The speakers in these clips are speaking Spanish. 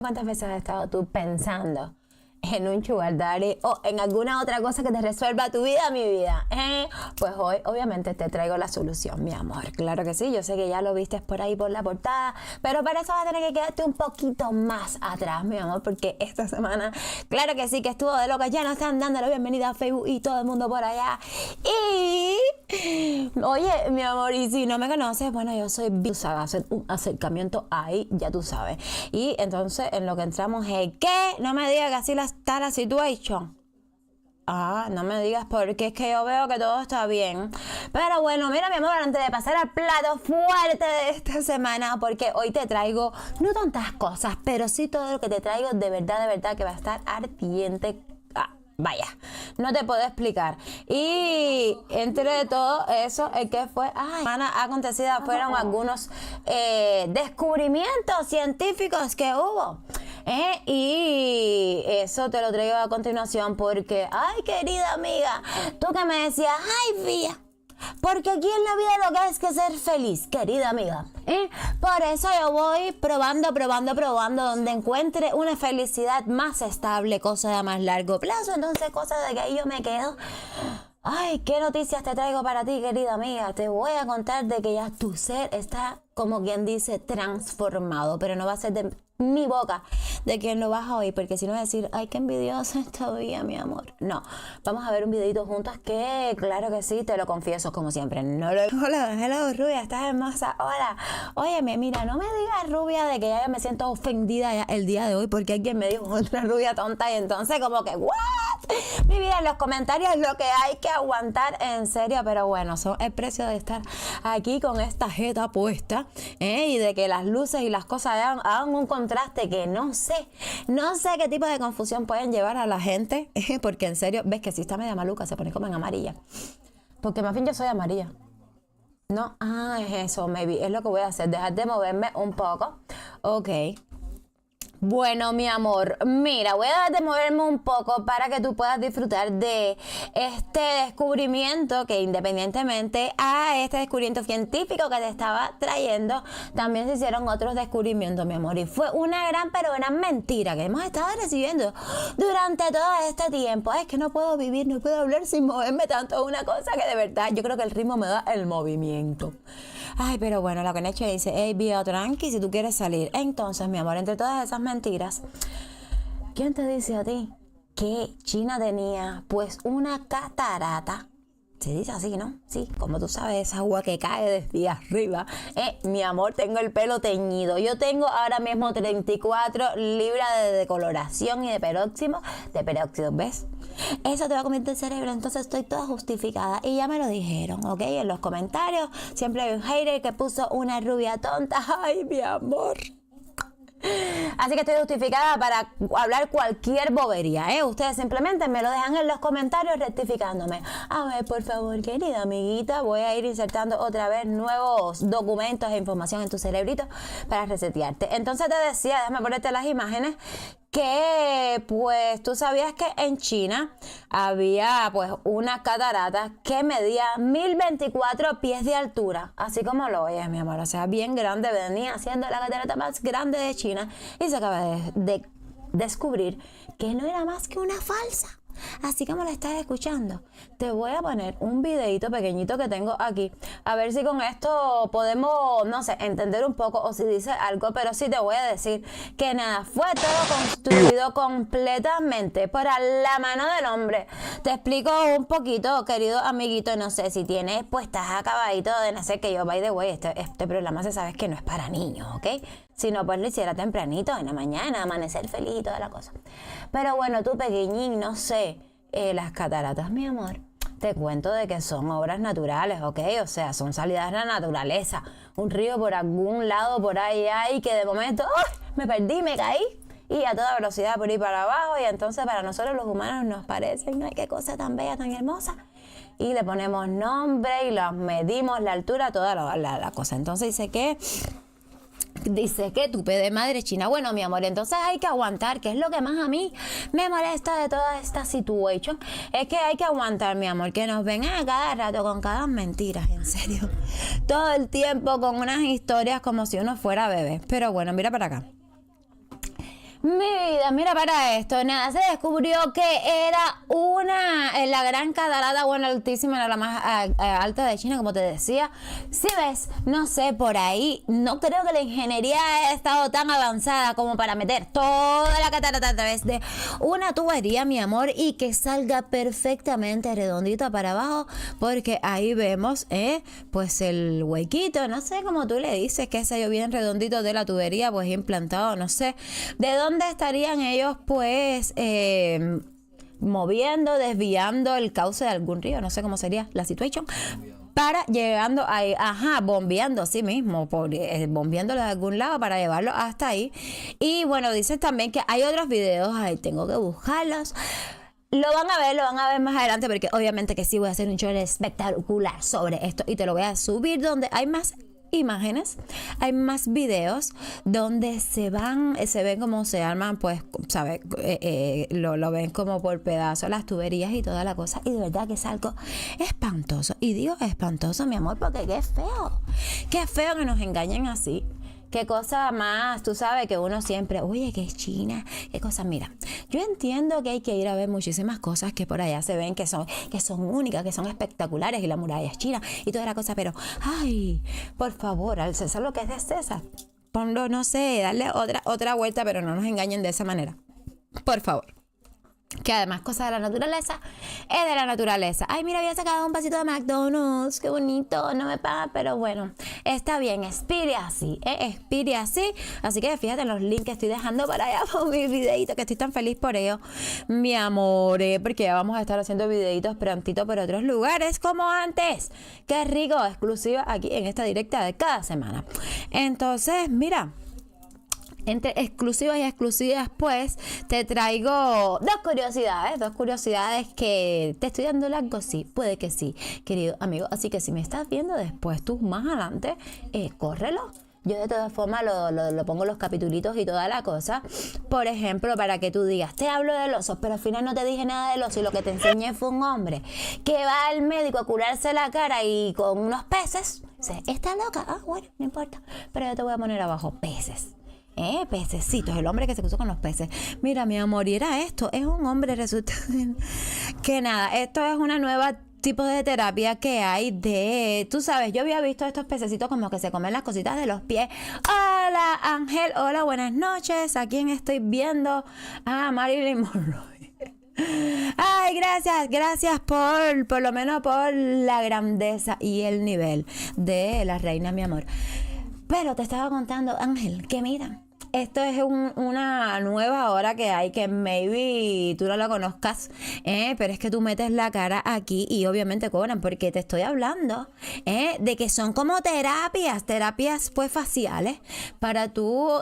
¿Cuántas veces has estado tú pensando en un sugar daddy o en alguna otra cosa que te resuelva tu vida, mi vida? Pues hoy obviamente te traigo la solución, mi amor. Claro que sí, yo sé que ya lo viste por ahí por la portada, pero para eso vas a tener que quedarte un poquito más atrás, mi amor, porque esta semana, claro que sí, que estuvo de locas. Ya nos están dando la bienvenida a Facebook y todo el mundo por allá. Y oye, mi amor, y si no me conoces, bueno, yo soy, tú sabes, hacer un acercamiento ahí, ya tú sabes. Y entonces en lo que entramos es que no me digas que así está la situación. No me digas porque es que yo veo que todo está bien. Pero bueno, mira, mi amor, antes de pasar al plato fuerte de esta semana, porque hoy te traigo no tantas cosas, pero sí todo lo que te traigo de verdad que va a estar ardiente. Vaya, no te puedo explicar. Y entre todo eso, ¿qué fue? Semana acontecida fueron algunos descubrimientos científicos que hubo. Y eso te lo traigo a continuación porque, ay, querida amiga, tú que me decías, ay, Fía, porque aquí en la vida lo que es que ser feliz, querida amiga. Por eso yo voy probando, donde encuentre una felicidad más estable, cosa de más largo plazo. Entonces, cosa de que ahí yo me quedo. Ay, ¿qué noticias te traigo para ti, querida amiga? Te voy a contar de que ya tu ser está, como quien dice, transformado, pero no va a ser de mi boca de quien lo vas a oír, porque si no vas a decir, ay, qué envidiosa todavía, mi amor. No, vamos a ver un videito juntas que, claro que sí, te lo confieso como siempre. Hola, hello, rubia, estás hermosa. Hola, óyeme, mira, no me digas, rubia, de que ya me siento ofendida ya el día de hoy porque alguien me dijo otra rubia tonta y entonces como que, ¿what? Mi vida, en los comentarios lo que hay que aguantar, en serio, pero bueno, son el precio de estar aquí con esta jeta puesta, y de que las luces y las cosas hagan un contraste que no sé qué tipo de confusión pueden llevar a la gente, porque en serio, ves que si está media maluca, se pone como en amarilla, porque más bien yo soy amarilla. No, es eso, maybe, es lo que voy a hacer, dejar de moverme un poco, ok. Bueno, mi amor, mira, voy a dejar de moverme un poco para que tú puedas disfrutar de este descubrimiento que, independientemente a este descubrimiento científico que te estaba trayendo, también se hicieron otros descubrimientos, mi amor, y fue una gran mentira que hemos estado recibiendo durante todo este tiempo. Es que no puedo vivir, no puedo hablar sin moverme tanto, una cosa que de verdad yo creo que el ritmo me da el movimiento. Ay, pero bueno, la Conecha dice, hey, Vía, tranqui, si tú quieres salir. Entonces, mi amor, entre todas esas mentiras, ¿quién te dice a ti que China tenía, pues, una catarata? Se dice así, ¿no? Sí, como tú sabes, esa agua que cae desde arriba. Mi amor, tengo el pelo teñido. Yo tengo ahora mismo 34 libras de decoloración y de peróxido, ¿ves? Eso te va a comer el cerebro, entonces estoy toda justificada. Y ya me lo dijeron, ¿ok? En los comentarios siempre hay un hater que puso una rubia tonta. Ay, mi amor. Así que estoy justificada para hablar cualquier bobería, Ustedes simplemente me lo dejan en los comentarios rectificándome. A ver, por favor, querida amiguita, voy a ir insertando otra vez nuevos documentos e información en tu cerebrito para resetearte. Entonces te decía, déjame ponerte las imágenes, que pues tú sabías que en China había pues una catarata que medía 1024 pies de altura, así como lo oyes, mi amor, o sea, bien grande, venía siendo la catarata más grande de China y se acaba de descubrir que no era más que una falsa. Así como la estás escuchando, te voy a poner un videito pequeñito que tengo aquí, a ver si con esto podemos, no sé, entender un poco o si dice algo, pero sí te voy a decir que nada, fue todo construido completamente por la mano del hombre. Te explico un poquito, querido amiguito, no sé si tienes, pues estás acabadito de nacer, que yo, by the way, este programa se sabe que no es para niños, ¿ok? Si no, pues lo hiciera tempranito, en la mañana, amanecer feliz y toda la cosa. Pero bueno, tú pequeñín, no sé, las cataratas, mi amor, te cuento de que son obras naturales, ¿ok? O sea, son salidas de la naturaleza. Un río por algún lado, por allá, y que de momento, ¡oh!, me perdí, me caí. Y a toda velocidad por ahí para abajo, y entonces para nosotros los humanos nos parecen, ay, qué cosa tan bella, tan hermosa. Y le ponemos nombre y los medimos, la altura, toda la cosa. Entonces dice que tupe de madre china. Bueno, mi amor, entonces hay que aguantar, que es lo que más a mí me molesta de toda esta situación, es que hay que aguantar, mi amor, que nos vengan a cada rato con cada mentiras, en serio, todo el tiempo con unas historias como si uno fuera bebé. Pero bueno, mira para acá. Mi vida, mira para esto, nada, se descubrió que era la gran catarata, bueno, altísima, era la más alta de China, como te decía. Si ves, no sé, por ahí, no creo que la ingeniería haya estado tan avanzada como para meter toda la catarata a través de una tubería, mi amor, y que salga perfectamente redondita para abajo, porque ahí vemos, pues el huequito, no sé cómo tú le dices, que sé yo, bien redondito de la tubería, pues implantado, no sé, de dónde estarían ellos, pues, moviendo, desviando el cauce de algún río, no sé cómo sería la situación, para llegando ahí, bombeando sí mismo, bombeándolo de algún lado para llevarlo hasta ahí. Y bueno, dicen también que hay otros videos, ahí tengo que buscarlos. Lo van a ver más adelante, porque obviamente que sí voy a hacer un show espectacular sobre esto y te lo voy a subir donde hay más imágenes, hay más videos donde se ven cómo se arman, pues, ¿sabes? Lo ven como por pedazos las tuberías y toda la cosa, y de verdad que es algo espantoso, y digo espantoso, mi amor, porque qué feo que nos engañen así. Qué cosa más, tú sabes que uno siempre, oye, que es China, qué cosa, mira, yo entiendo que hay que ir a ver muchísimas cosas que por allá se ven que son únicas, que son espectaculares, y la muralla es china y toda la cosa, pero, ay, por favor, al César lo que es de César, ponlo, no sé, darle otra vuelta, pero no nos engañen de esa manera, por favor. Que además cosa de la naturaleza es de la naturaleza. Ay, mira, había sacado un pasito de McDonald's, qué bonito, no me paga, pero bueno, está bien, expire así, así que fíjate en los links que estoy dejando para allá por mis videitos, que estoy tan feliz por ello, mi amor, porque ya vamos a estar haciendo videitos prontito por otros lugares como antes. Qué rico, exclusiva aquí en esta directa de cada semana. Entonces, mira, entre exclusivas y exclusivas, pues te traigo dos curiosidades que te estoy dando largo, sí, puede que sí, querido amigo, así que si me estás viendo después tú más adelante, córrelo. Yo de todas formas lo pongo los capitulitos y toda la cosa. Por ejemplo, para que tú digas, te hablo del oso, pero al final no te dije nada del oso y lo que te enseñé fue un hombre que va al médico a curarse la cara y con unos peces. Dice, ¿está loca? Ah, bueno, no importa, pero yo te voy a poner abajo peces. Pececitos, el hombre que se puso con los peces. Mira, mi amor, y era esto, es un hombre, resulta que nada, esto es una nueva tipo de terapia que hay tú sabes, yo había visto estos pececitos como que se comen las cositas de los pies. Hola, Ángel, hola, buenas noches, ¿a quién estoy viendo? Marilyn Monroe. Ay, gracias por lo menos por la grandeza y el nivel de la reina, mi amor. Pero te estaba contando, Ángel, que mira, esto es una nueva hora que hay, que maybe tú no la conozcas, pero es que tú metes la cara aquí y obviamente cobran, porque te estoy hablando de que son como terapias pues faciales para tu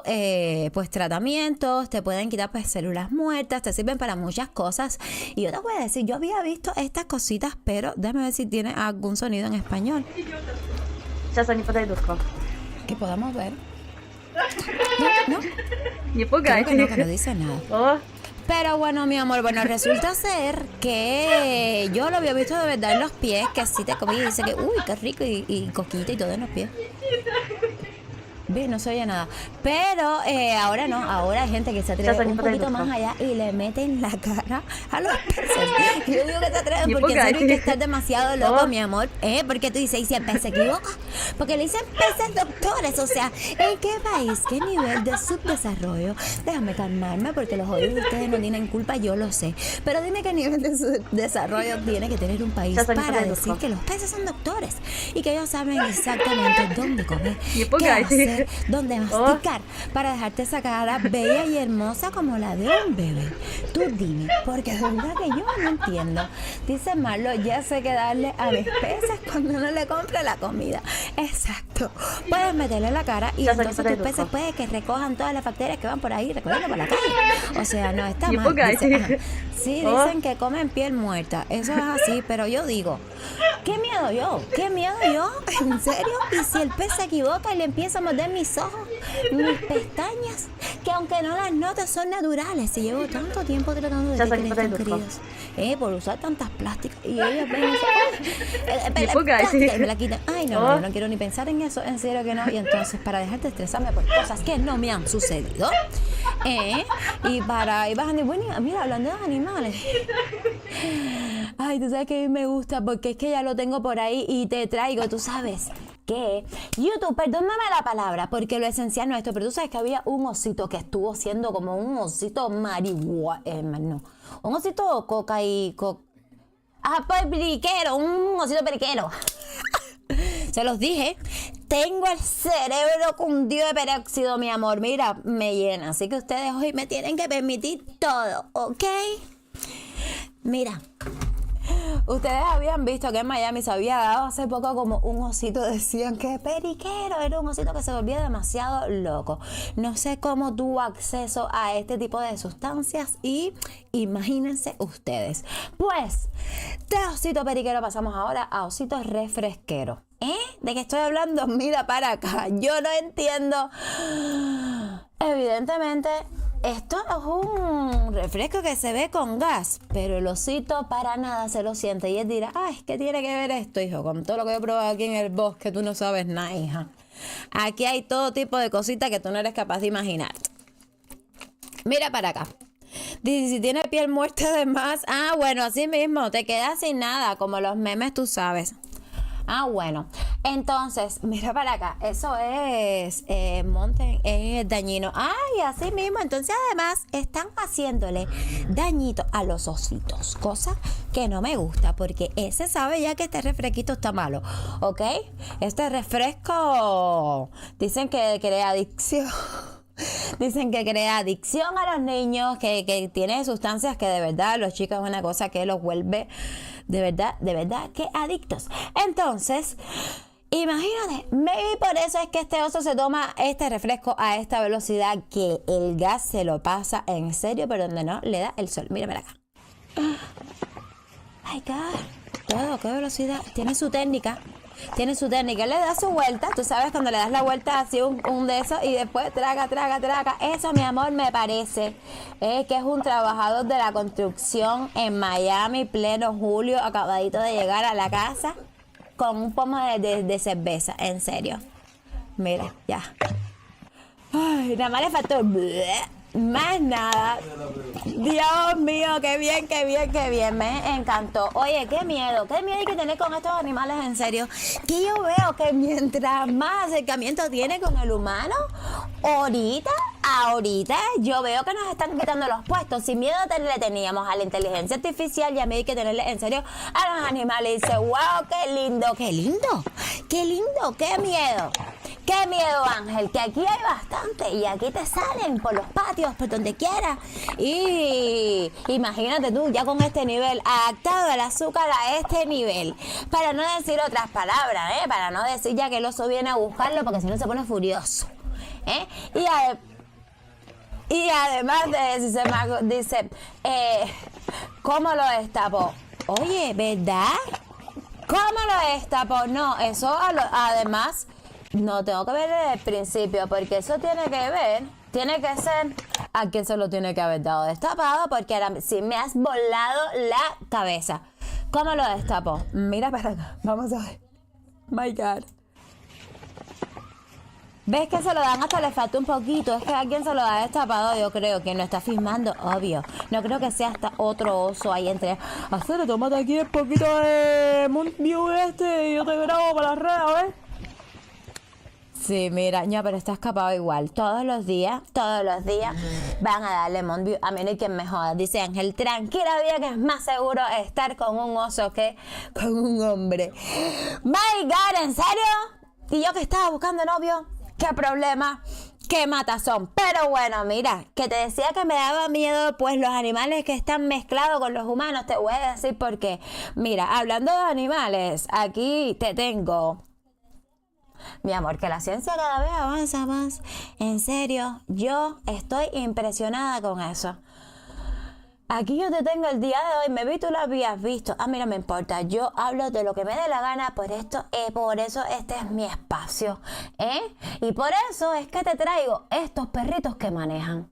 pues tratamientos, te pueden quitar pues células muertas, te sirven para muchas cosas. Y yo te voy a decir, yo había visto estas cositas, pero déjame ver si tiene algún sonido en español. Que podamos ver. No. Creo que no dice nada. Pero bueno, mi amor, resulta ser que yo lo había visto de verdad en los pies, que así te comí y dice que, uy, qué rico, y coquita y todo en los pies. Bien, no se oye nada. Pero ahora no, ahora hay gente que se atreve un poquito más allá y le meten la cara a los peces. Yo digo que se atreven porque en serio hay que estar demasiado loco, mi amor. Porque tú dices, ¿y si el pez se equivoca? Porque le dicen peces doctores. O sea, ¿en qué país, qué nivel de subdesarrollo? Déjame calmarme porque los oídos de ustedes no tienen culpa, yo lo sé. Pero dime qué nivel de subdesarrollo tiene que tener un país para decir que los peces son doctores y que ellos saben exactamente dónde comer, qué hacer, dónde masticar para dejarte esa cara bella y hermosa como la de un bebé. Tú dime, porque de verdad que yo no entiendo. Dice Marlo, ya sé que darle a mis peces cuando no le compre la comida. Exacto. Puedes meterle la cara y entonces tus peces puede que recojan todas las bacterias que van por ahí recorriendo por la calle. O sea, no está mal. Sí, dicen que comen piel muerta. Eso es así, pero yo digo, ¿qué miedo yo? ¿En serio? ¿Y si el pez se equivoca y le empieza a morder mis ojos, mis pestañas, que aunque no las notes son naturales? Si llevo tanto tiempo tratando de que crezcan queridos, por usar tantas plásticas, y ellos ven y me la quitan. Ay, no quiero ni pensar en eso, en serio que no. Y entonces, para dejarte estresarme por cosas que no me han sucedido, Y para ahí bajando. Bueno, mira, hablando de animales. Ay, tú sabes que a mí me gusta porque es que ya lo tengo por ahí y te traigo, tú sabes que YouTube, perdóname la palabra porque lo esencial no es esto, pero tú sabes que había un osito que estuvo siendo como un osito no, un osito coca y periquero, un osito periquero. Se los dije, tengo el cerebro cundido de peróxido, mi amor. Mira, me llena. Así que ustedes hoy me tienen que permitir todo, ¿ok? Mira, ustedes habían visto que en Miami se había dado hace poco como un osito, decían que periquero, era un osito que se volvía demasiado loco. No sé cómo tuvo acceso a este tipo de sustancias y imagínense ustedes. Pues, de osito periquero pasamos ahora a osito refresquero. ¿De qué estoy hablando? Mira para acá, yo no entiendo. Evidentemente, esto es un refresco que se ve con gas, pero el osito para nada se lo siente. Y él dirá, ay, ¿qué tiene que ver esto, hijo? Con todo lo que yo he probado aquí en el bosque, tú no sabes nada, hija. Aquí hay todo tipo de cositas que tú no eres capaz de imaginar. Mira para acá. Dice, si tiene piel muerta de más, bueno, así mismo, te quedas sin nada, como los memes, tú sabes. Bueno, entonces, mira para acá, eso es dañino. Y así mismo, entonces además están haciéndole dañito a los ositos, cosa que no me gusta, porque ese sabe ya que este refresquito está malo, ¿ok? Este refresco, dicen que crea adicción. Dicen que crea adicción a los niños, que tiene sustancias que de verdad los chicos es una cosa que los vuelve de verdad que adictos. Entonces, imagínate, maybe por eso es que este oso se toma este refresco a esta velocidad, que el gas se lo pasa en serio, pero donde no le da el sol. Mírame acá. Ay, God, todo, qué velocidad. Tiene su técnica. Él le da su vuelta, tú sabes, cuando le das la vuelta así un de esos y después traga. Eso, mi amor, me parece que es un trabajador de la construcción en Miami, pleno julio, acabadito de llegar a la casa con un pomo de cerveza, en serio. Mira, ya. Ay, nada más le faltó más nada. Dios mío, qué bien, me encantó. Oye, qué miedo hay que tener con estos animales, en serio. Que yo veo que mientras más acercamiento tiene con el humano, ahorita yo veo que nos están quitando los puestos. Sin miedo le teníamos a la inteligencia artificial, y a mí hay que tenerle en serio a los animales. Y dice, wow, qué lindo, qué miedo. Qué miedo, Ángel, que aquí hay bastante y aquí te salen por los patios, por donde quieras. Y imagínate tú, ya con este nivel, adaptado el azúcar a este nivel. Para no decir otras palabras, para no decir ya que el oso viene a buscarlo, porque si no se pone furioso. Y además dice, ¿cómo lo destapó? Oye, ¿verdad? ¿Cómo lo destapó? No, eso además... No, tengo que ver desde el principio, porque eso tiene que ser a quien se lo tiene que haber dado destapado, porque ahora sí me has volado la cabeza. ¿Cómo lo destapó? Mira para acá, vamos a ver. My God. ¿Ves que se lo dan hasta le falta un poquito? Es que a quien se lo da destapado, yo creo que no está filmando, obvio. No creo que sea hasta otro oso ahí entre... Hacer, tómate aquí un poquito de Mountain View y yo te grabo para las redes, ¿ves? Sí, mira, no, pero está escapado igual. Todos los días van a darle Mountain View. A mí no hay quien me joda. Dice Ángel, tranquila vida, que es más seguro estar con un oso que con un hombre. My God, ¿en serio? Y yo que estaba buscando novio, qué problema, qué matazón. Pero bueno, mira, que te decía que me daba miedo, pues los animales que están mezclados con los humanos. Te voy a decir por qué. Mira, hablando de animales, aquí te tengo... Mi amor, que la ciencia cada vez avanza más. En serio, yo estoy impresionada con eso. Aquí yo te tengo el día de hoy. Me vi, tú lo habías visto. A mí no me importa. Yo hablo de lo que me dé la gana. Por eso este es mi espacio. Y por eso es que te traigo estos perritos que manejan.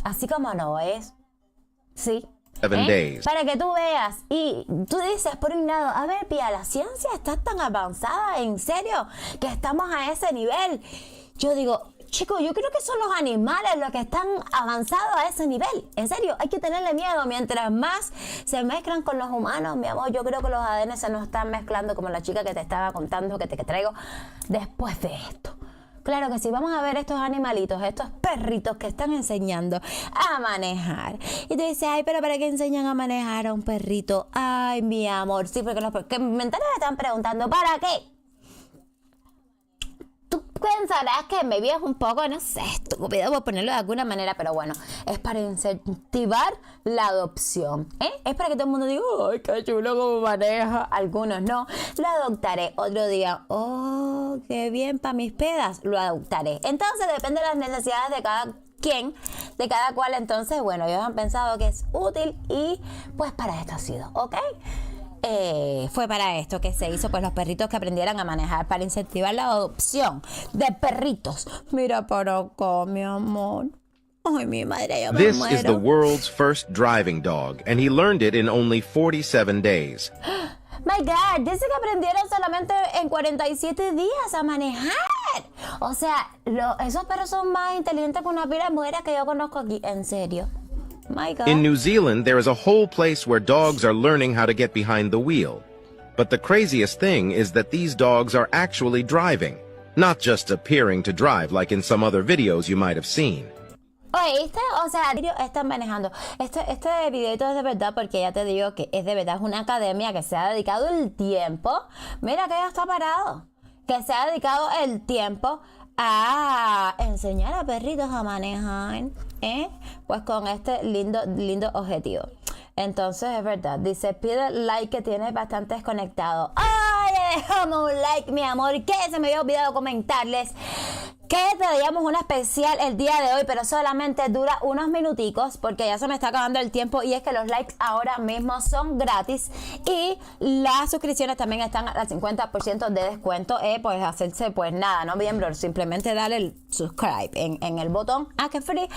Así como no es. Sí. Para que tú veas, y tú dices por un lado, a ver, Pía, la ciencia está tan avanzada, ¿en serio? Que estamos a ese nivel. Yo digo, chicos, yo creo que son los animales los que están avanzados a ese nivel. En serio, hay que tenerle miedo. Mientras más se mezclan con los humanos, mi amor, yo creo que los ADN se nos están mezclando, como la chica que te estaba contando, que te traigo después de esto. Claro que sí, vamos a ver estos animalitos, estos perritos que están enseñando a manejar. Y tú dices, ay, pero ¿para qué enseñan a manejar a un perrito? Ay, mi amor, sí, porque los mentales están preguntando, ¿para qué? Tú pensarás que me es un poco, no sé, estúpido por ponerlo de alguna manera, pero bueno, es para incentivar la adopción, ¿eh? Es para que todo el mundo diga, ay, qué chulo cómo maneja. Algunos no. Lo adoptaré. Otro día, oh, qué bien para mis pedas, lo adoptaré. Entonces depende de las necesidades de cada quien, de cada cual. Entonces, bueno, ellos han pensado que es útil y pues para esto ha sido, ¿ok? Fue para esto que se hizo, pues los perritos que aprendieran a manejar, para incentivar la adopción de perritos. Mira para acá, mi amor. Ay, mi madre, yo me This muero. is the world's first driving dog, and he learned it in only 47 days. My God, dice que aprendieron solamente en 47 días a manejar. O sea, esos perros son más inteligentes que una pila de mujeres que yo conozco aquí. En serio. My God. In New Zealand, there is a whole place where dogs are learning how to get behind the wheel. But the craziest thing is that these dogs are actually driving, not just appearing to drive like in some other videos you might have seen. ¿Oíste? O sea, están manejando. Este videito es de verdad, porque ya te digo que es de verdad. Es una academia que se ha dedicado el tiempo. Mira que ya está parado. Que se ha dedicado el tiempo a enseñar a perritos a manejar, ¿eh? Pues con este lindo objetivo. Entonces es verdad, dice, pide like que tienes bastantes conectados. ¡Ay, déjame un like, mi amor! Que se me había olvidado comentarles que te daríamos una especial el día de hoy, pero solamente dura unos minuticos porque ya se me está acabando el tiempo, y es que los likes ahora mismo son gratis y las suscripciones también están al 50% de descuento. Pues hacerse, pues nada, no miembro, simplemente darle el subscribe en el botón. Que es free.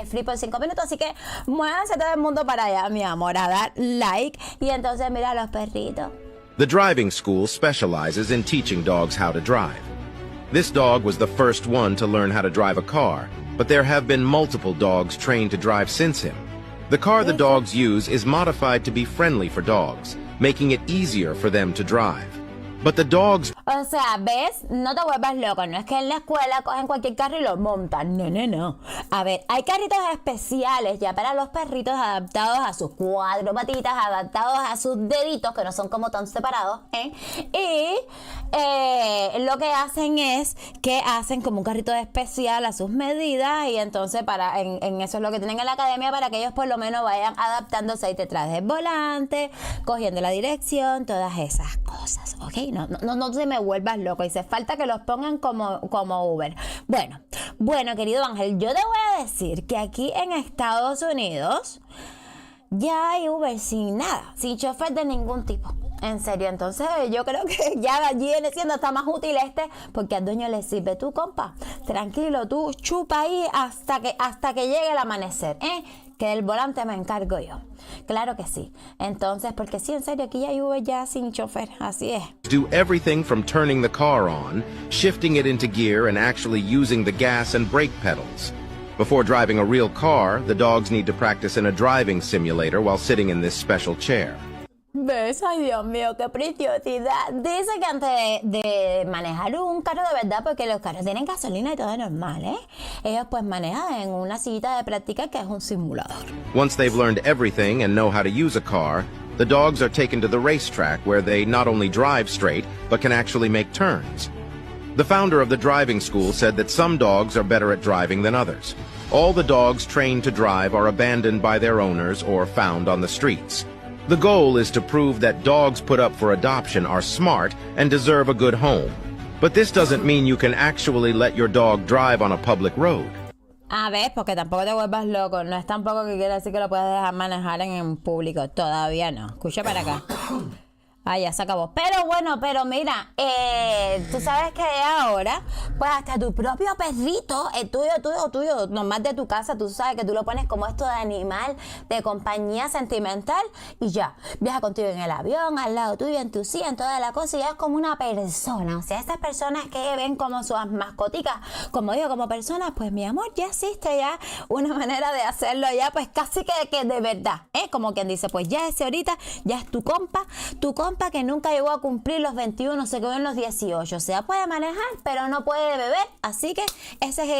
Es free por 5 minutos, así que muévanse todo el mundo para allá, mi amor, a dar like. Y entonces mira a los perritos. The driving school specializes in teaching dogs how to drive. This dog was the first one to learn how to drive a car, but there have been multiple dogs trained to drive since him. The car the dogs use is modified to be friendly for dogs, making it easier for them to drive. But the dogs... O sea, ¿ves? No te vuelvas loco. No es que en la escuela cogen cualquier carro y lo montan. No. A ver, hay carritos especiales ya para los perritos, adaptados a sus 4 patitas, adaptados a sus deditos, que no son como tan separados, ¿eh? Y lo que hacen es que hacen como un carrito especial a sus medidas, y entonces en eso es lo que tienen en la academia, para que ellos por lo menos vayan adaptándose ahí detrás del volante, cogiendo la dirección, todas esas cosas, ¿ok? No se me vuelvas loco. Dice, falta que los pongan como Uber. Bueno, querido Ángel, yo te voy a decir que aquí en Estados Unidos ya hay Uber sin nada, sin chofer de ningún tipo. En serio, entonces yo creo que ya allí viene siendo hasta más útil porque al dueño le sirve. Tú, compa, tranquilo, tú chupa ahí hasta que llegue el amanecer, que del volante me encargo yo. Claro que sí. Entonces, porque sí, en serio, aquí ya hay Uber ya sin chofer, así es. do everything from turning the car on, shifting it into gear, and actually using the gas and brake pedals. Before driving a real car, the dogs need to practice in a driving simulator while sitting in this special chair. ¿Ves? Ay, Dios mío, qué preciosidad. Dice que antes de manejar un carro de verdad, porque los carros tienen gasolina y todo normal, ellos pues manejan en una sillita de práctica que es un simulador. Once they've learned everything and know how to use a car, the dogs are taken to the racetrack where they not only drive straight, but can actually make turns. The founder of the driving school said that some dogs are better at driving than others. All the dogs trained to drive are abandoned by their owners or found on the streets. The goal is to prove that dogs put up for adoption are smart and deserve a good home. But this doesn't mean you can actually let your dog drive on a public road. A ver, porque tampoco te vuelvas loco. No es tampoco que quiere decir que lo puedes dejar manejar en público. Todavía no. Escucha para acá. Ah, ya se acabó. Pero bueno, pero mira, tú sabes que ahora, pues hasta tu propio perrito, el tuyo, nomás de tu casa, tú sabes que tú lo pones como esto de animal, de compañía sentimental y ya, viaja contigo en el avión, al lado tuyo, en tu silla, en toda la cosa y ya es como una persona. O sea, esas personas que ven como sus mascoticas, como yo, como personas, pues mi amor, ya existe ya una manera de hacerlo ya, pues casi que de verdad, como quien dice, pues ya ese ahorita, ya es tu compa que nunca llegó a cumplir los 21, se quedó en los 18. O sea, puede manejar, pero no puede beber. Así que ese es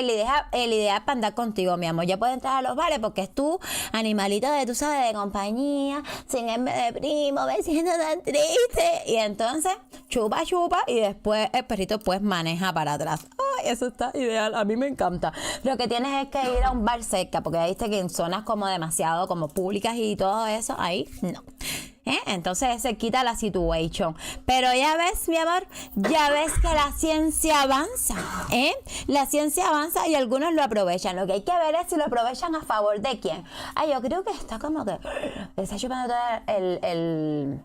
el ideal para andar contigo, mi amor. Ya puede entrar a los bares porque es tu animalito de, tú sabes, de compañía, sin irme de primo, me siento tan triste. Y entonces, chupa, y después el perrito pues maneja para atrás. Ay, eso está ideal, a mí me encanta. Lo que tienes es que ir a un bar cerca, porque ahí viste que en zonas como demasiado como públicas y todo eso, ahí no. Entonces se quita la situación. Pero ya ves, mi amor, ya ves que la ciencia avanza, la ciencia avanza y algunos lo aprovechan. Lo que hay que ver es si lo aprovechan a favor de quién. Ay, yo creo que está como que está chupando todo el...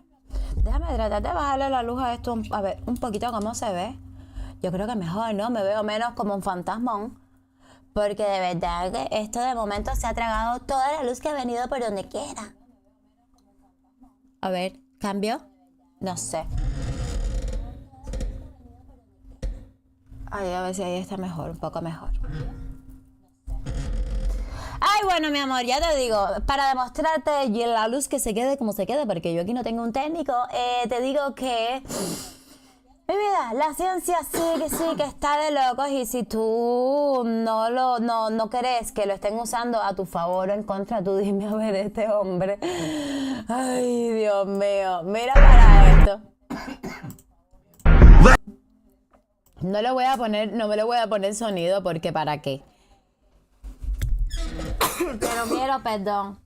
Déjame tratar de bajarle la luz a esto, a ver un poquito cómo se ve. Yo creo que mejor, ¿no? Me veo menos como un fantasmón. Porque de verdad que esto de momento se ha tragado toda la luz que ha venido por donde quiera. A ver, ¿cambio? No sé. Ay, a ver si ahí está mejor, un poco mejor. Ay, bueno, mi amor, ya te digo, para demostrarte la luz que se quede como se quede, porque yo aquí no tengo un técnico, te digo que... Mi vida, la ciencia sí que está de locos y si tú no crees que lo estén usando a tu favor o en contra, tú dime a ver este hombre. Ay, Dios mío, mira para esto. No me le voy a poner sonido porque ¿para qué? Pero quiero perdón.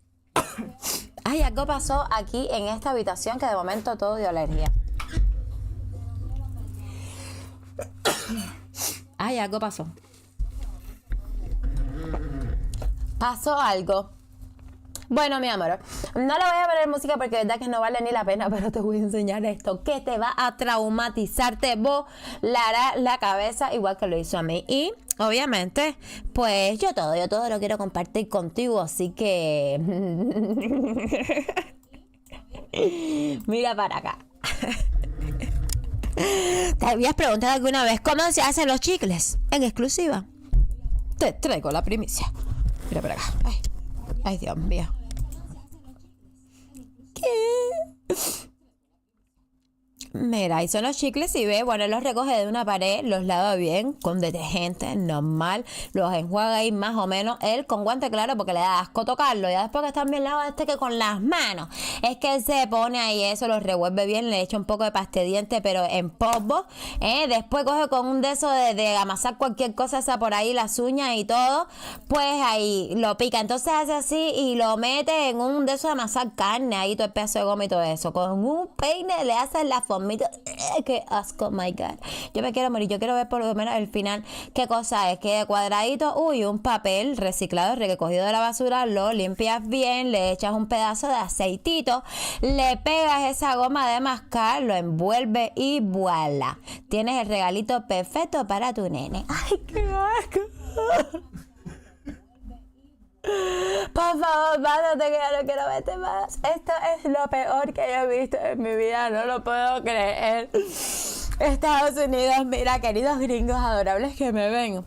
Ay, algo pasó aquí en esta habitación que de momento todo dio alergia. Ay, algo pasó. Pasó algo. Bueno, mi amor, no le voy a poner música porque es verdad que no vale ni la pena, pero te voy a enseñar esto que te va a traumatizar, te volará la cabeza igual que lo hizo a mí. Y obviamente, pues yo todo lo quiero compartir contigo, así que... Mira para acá. ¿Te habías preguntado alguna vez cómo se hacen los chicles? En exclusiva. Te traigo la primicia. Mira para acá. Ay, Dios mío. ¿Qué? Mira, ahí son los chicles y ve, bueno, los recoge de una pared, los lava bien con detergente normal, los enjuaga ahí más o menos, él con guante claro porque le da asco tocarlo, ya después que están bien lavados que con las manos, es que él se pone ahí eso, los revuelve bien, le echa un poco de pasta de diente pero en polvo, después coge con un de esos de amasar cualquier cosa esa por ahí, las uñas y todo, pues ahí lo pica, entonces hace así y lo mete en un de esos de amasar carne, ahí todo el pedazo de goma y todo eso, con un peine le hace la forma. Qué asco, my God. Yo me quiero morir, yo quiero ver por lo menos el final. ¿Qué cosa es? Que de cuadradito, un papel reciclado, recogido de la basura, lo limpias bien, le echas un pedazo de aceitito, le pegas esa goma de mascar, lo envuelves y voilà. Tienes el regalito perfecto para tu nene. Ay, qué asco. Por favor, mátate que ya no quiero verte más. Esto es lo peor que yo he visto en mi vida, no lo puedo creer. Estados Unidos, mira, queridos gringos adorables que me ven.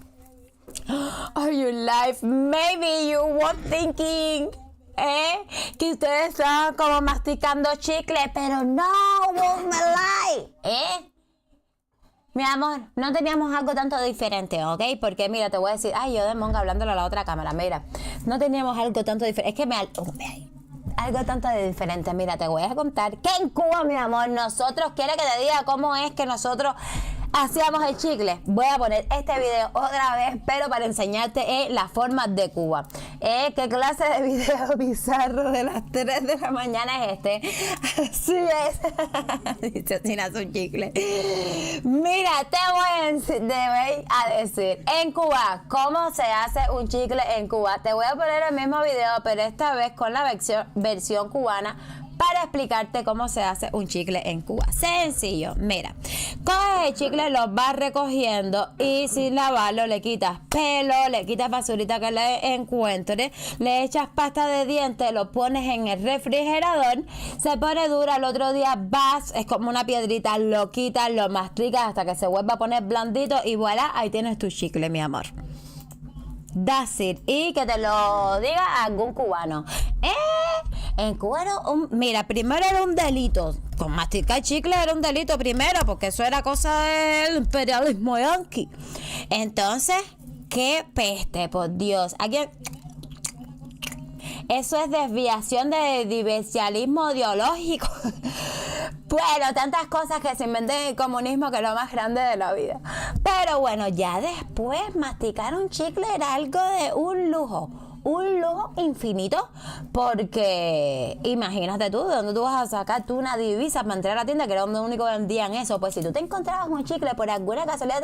Are you live? Maybe you were thinking, que ustedes estaban como masticando chicle, pero no, was my life, Mi amor, no teníamos algo tanto diferente, ¿ok? Porque mira, te voy a decir, ay, yo de monga hablándole a la otra cámara, mira, no teníamos algo tanto diferente, es que algo tanto de diferente, mira, te voy a contar que en Cuba, mi amor, nosotros, ¿quiere que te diga cómo es que nosotros hacíamos el chicle? Voy a poner este video otra vez, pero para enseñarte las formas de Cuba. ¿Qué clase de video bizarro de las 3 de la mañana es este? Así es. Sin hacer un chicle. Mira, te voy a decir en Cuba cómo se hace un chicle en Cuba. Te voy a poner el mismo video, pero esta vez con la versión cubana, para para explicarte cómo se hace un chicle en Cuba. Sencillo, mira, coges el chicle, lo vas recogiendo y sin lavarlo le quitas pelo, le quitas basurita que le encuentres, le echas pasta de dientes, lo pones en el refrigerador, se pone dura, el otro día vas, es como una piedrita, lo quitas, lo masticas hasta que se vuelva a poner blandito y voilà, ahí tienes tu chicle, mi amor. That's it. Y que te lo diga algún cubano. En Cuba mira, primero era un delito. Con masticar chicle era un delito primero, porque eso era cosa del imperialismo yanqui. Entonces, qué peste, por Dios. Aquí eso es desviación de diversionismo ideológico. Bueno, tantas cosas que se inventan en el comunismo que es lo más grande de la vida. Pero bueno, ya después masticar un chicle era algo de un lujo infinito, porque imagínate tú, ¿de dónde tú vas a sacar tú una divisa para entrar a la tienda, que era donde único vendían eso? Pues si tú te encontrabas un chicle, por alguna casualidad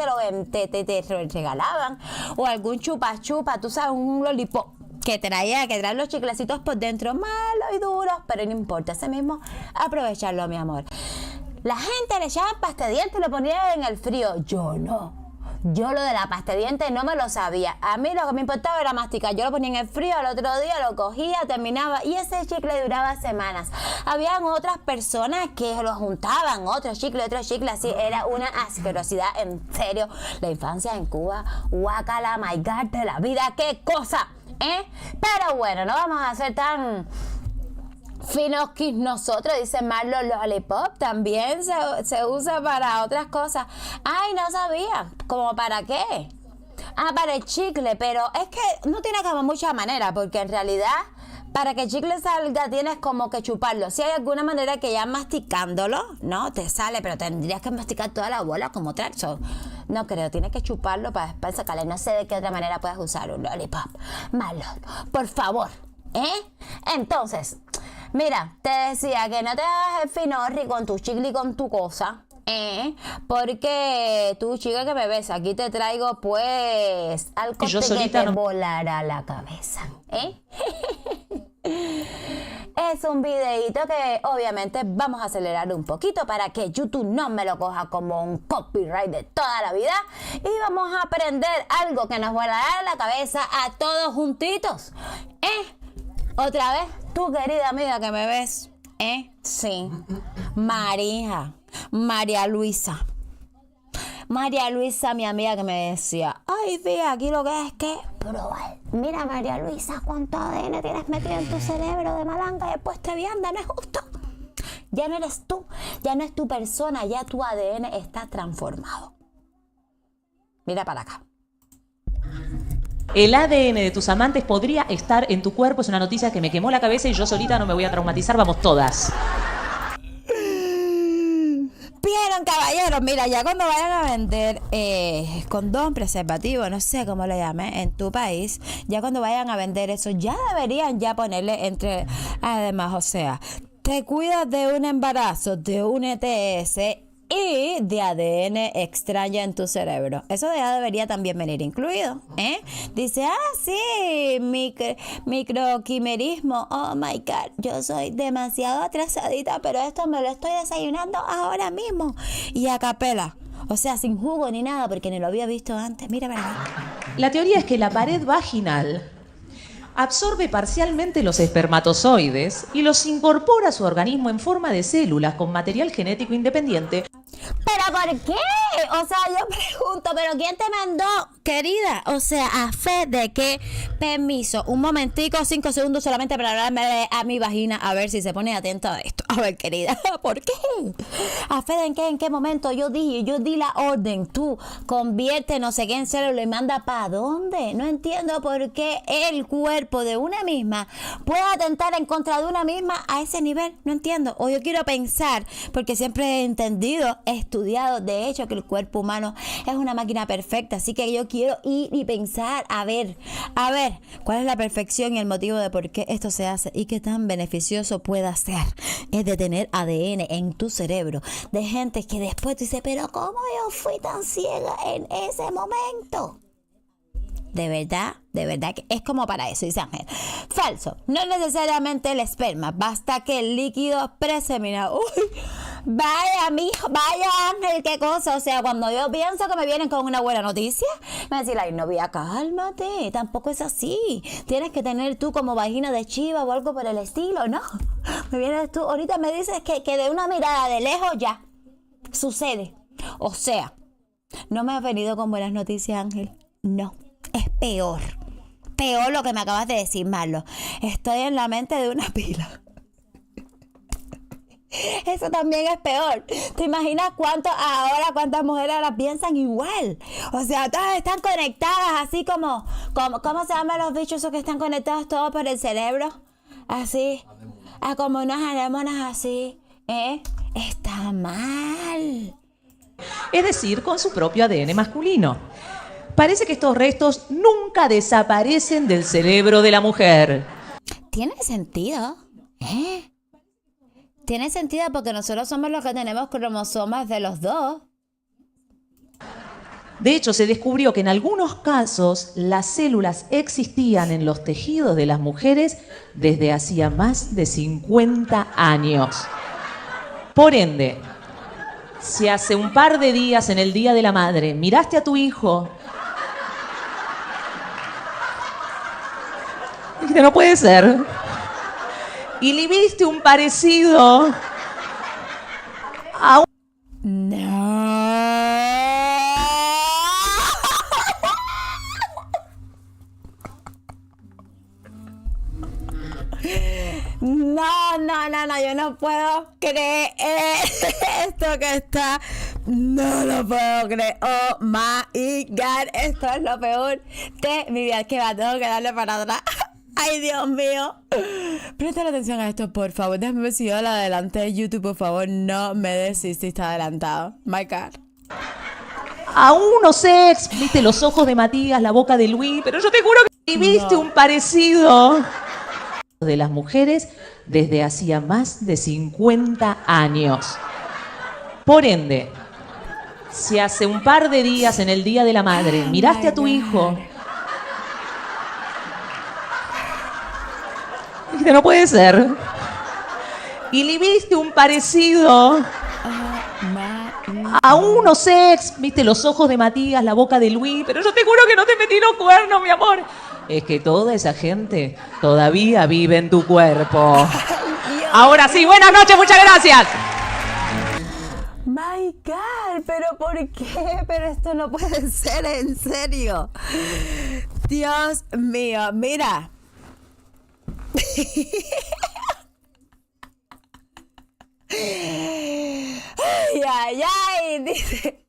te regalaban, o algún chupa chupa, tú sabes, un lollipop que traen los chiclecitos por dentro, malos y duros, pero no importa, ese mismo aprovecharlo, mi amor. La gente le echaba pasta de dientes y lo ponía en el frío. Yo no. Yo lo de la pasta de dientes no me lo sabía. A mí lo que me importaba era masticar. Yo lo ponía en el frío, al otro día lo cogía, terminaba y ese chicle duraba semanas. Habían otras personas que lo juntaban, otro chicle, así. Era una asquerosidad, en serio. La infancia en Cuba, guácala, my God, de la vida, qué cosa. Pero bueno, no vamos a ser tan finos que nosotros, dice Marlon. Lollipop también se usa para otras cosas. Ay, no sabía. ¿Cómo para qué? Para el chicle, pero es que no tiene como mucha manera, porque en realidad para que el chicle salga tienes como que chuparlo. Si hay alguna manera que ya masticándolo, no te sale, pero tendrías que masticar toda la bola como tal. No creo, tienes que chuparlo para después sacarle. No sé de qué otra manera puedes usar un lollipop. Malo, por favor. Entonces, mira, te decía que no te hagas el finorri con tu chicle y con tu cosa. Porque tú, chica que me ves, aquí te traigo pues algo que te volará la cabeza. Es un videito que obviamente vamos a acelerar un poquito para que YouTube no me lo coja como un copyright de toda la vida, y vamos a aprender algo que nos volará la cabeza a todos juntitos. Otra vez, tu querida amiga que me ves, sí, María Luisa, mi amiga que me decía, ay, fía, aquí lo que es que probar. Mira, María Luisa, cuánto ADN tienes metido en tu cerebro de malanga y después te vianda, no es justo. Ya no eres tú, ya no es tu persona, ya tu ADN está transformado. Mira para acá. El ADN de tus amantes podría estar en tu cuerpo. Es una noticia que me quemó la cabeza y yo solita no me voy a traumatizar. Vamos todas. Vieron, caballeros, mira, ya cuando vayan a vender condón, preservativo, no sé cómo le llamen en tu país, ya cuando vayan a vender eso, ya deberían ya ponerle entre, además, o sea, te cuidas de un embarazo, de un ETS y de ADN extraño en tu cerebro. Eso ya debería también venir incluido, Dice, sí, microquimerismo. Oh my God, yo soy demasiado atrasadita, pero esto me lo estoy desayunando ahora mismo y a capela. O sea, sin jugo ni nada, porque ni lo había visto antes. Mira, ¿verdad? La teoría es que la pared vaginal absorbe parcialmente los espermatozoides y los incorpora a su organismo en forma de células con material genético independiente. ¿Pero por qué? O sea, yo pregunto, ¿pero quién te mandó, querida? O sea, ¿a fe de qué? Permiso, un momentico, 5 segundos solamente para hablarme a mi vagina, a ver si se pone atenta a esto. A ver, querida, ¿por qué? ¿A fe de en qué momento yo di la orden? Tú convierte no sé qué en célula y manda ¿para dónde? No entiendo por qué el cuerpo de una misma puede atentar en contra de una misma a ese nivel. No entiendo. O yo quiero pensar, porque siempre he entendido, he estudiado, de hecho, que el cuerpo humano es una máquina perfecta. Así que yo quiero ir y pensar, a ver, cuál es la perfección y el motivo de por qué esto se hace y qué tan beneficioso pueda ser. Es de tener ADN en tu cerebro de gente que después tú dices, pero ¿cómo yo fui tan ciega en ese momento? de verdad que es como para eso, dice Ángel. Falso, no necesariamente el esperma, basta que el líquido preseminal. Uy, vaya, mijo, vaya Ángel, qué cosa. O sea, cuando yo pienso que me vienen con una buena noticia, me dicen, ay, novia, cálmate, tampoco es así. Tienes que tener tú como vagina de chiva o algo por el estilo, ¿no? Me vienes tú, ahorita me dices que de una mirada de lejos ya sucede. O sea, no me has venido con buenas noticias, Ángel. No, es peor. Peor lo que me acabas de decir, Marlo. Estoy en la mente de una pila. Eso también es peor. ¿Te imaginas cuántas mujeres ahora piensan igual? O sea, todas están conectadas así como ¿cómo se llaman los bichos esos que están conectados todos por el cerebro? Así, como unas anémonas así, Está mal. Es decir, con su propio ADN masculino. Parece que estos restos nunca desaparecen del cerebro de la mujer. Tiene sentido, Tiene sentido porque nosotros somos los que tenemos cromosomas de los dos. De hecho, se descubrió que en algunos casos las células existían en los tejidos de las mujeres desde hacía más de 50 años. Por ende, si hace un par de días en el Día de la Madre miraste a tu hijo y dijiste, no puede ser, y le viste un parecido a un... No. No, yo no puedo creer esto que está. No lo puedo creer. Oh my God, esto es lo peor de mi vida. Que va, tengo que darle para atrás. Ay, Dios mío. Presta atención a esto, por favor. Déjame ver si yo la adelanté de YouTube, por favor. No me des si está adelantado. My God. Aún no sé, viste los ojos de Matías, la boca de Luis, pero yo te juro que viste un parecido de las mujeres desde hacía más de 50 años. Por ende, si hace un par de días en el Día de la Madre miraste a tu hijo y dijiste, no puede ser, y le viste un parecido a unos ex, viste los ojos de Matías, la boca de Luis, pero yo te juro que no te metí los cuernos, mi amor. Es que toda esa gente todavía vive en tu cuerpo. Ahora sí, buenas noches, muchas gracias. My God, ¿pero por qué? Pero esto no puede ser, en serio. Dios mío, mira. Ay, dice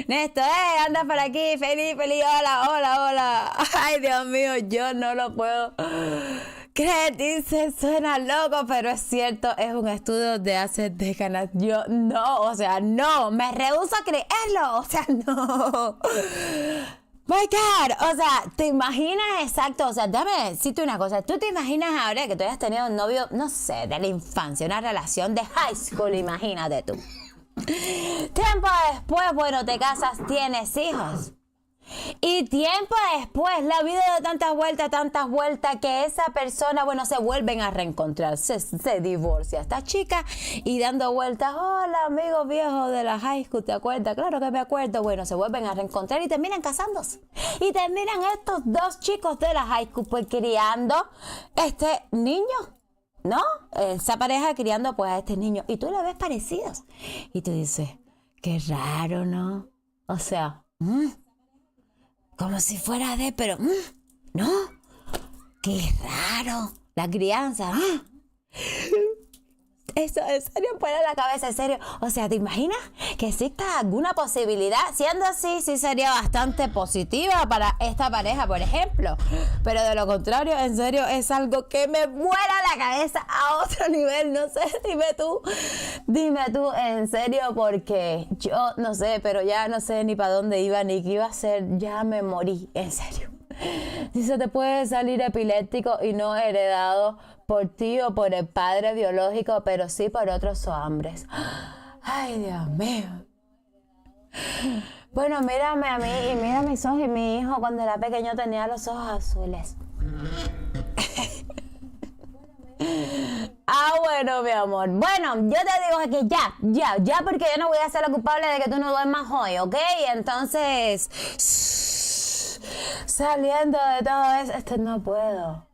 Néstor, anda por aquí, feliz, hola. Ay, Dios mío, yo no lo puedo creer, dice, suena loco, pero es cierto, es un estudio de hace décadas. Yo no, me rehúso a creerlo, no. My God, ¿te imaginas exacto? Déjame decirte una cosa. ¿Tú te imaginas ahora que tú hayas tenido un novio, no sé, de la infancia, una relación de high school? Imagínate tú. Tiempo después, bueno, te casas, tienes hijos. Y tiempo después, la vida da tantas vueltas, que esa persona, bueno, se vuelven a reencontrar, se divorcia esta chica y dando vueltas, hola, amigo viejo de la high school, ¿te acuerdas? Claro que me acuerdo. Bueno, se vuelven a reencontrar y terminan casándose. Y terminan estos dos chicos de la high school pues criando este niño, ¿no? Esa pareja criando pues a este niño. Y tú lo ves parecidos. Y tú dices, qué raro, ¿no? Como si fuera pero no, qué raro, la crianza, Eso, en serio, pone la cabeza, en serio. ¿Te imaginas que exista alguna posibilidad? Siendo así, sí sería bastante positiva para esta pareja, por ejemplo. Pero de lo contrario, en serio, es algo que me vuela la cabeza a otro nivel. No sé, dime tú, en serio, porque yo no sé, pero ya no sé ni para dónde iba, ni qué iba a hacer. Ya me morí, en serio. Si se te puede salir epiléptico y no heredado por ti o por el padre biológico, pero sí por otros hombres. Ay, Dios mío. Bueno, mírame a mí y mira mis ojos y mi hijo cuando era pequeño tenía los ojos azules. Bueno, mi amor. Bueno, yo te digo que ya, porque yo no voy a ser la culpable de que tú no duermas hoy, ¿ok? Entonces, saliendo de todo eso, no puedo.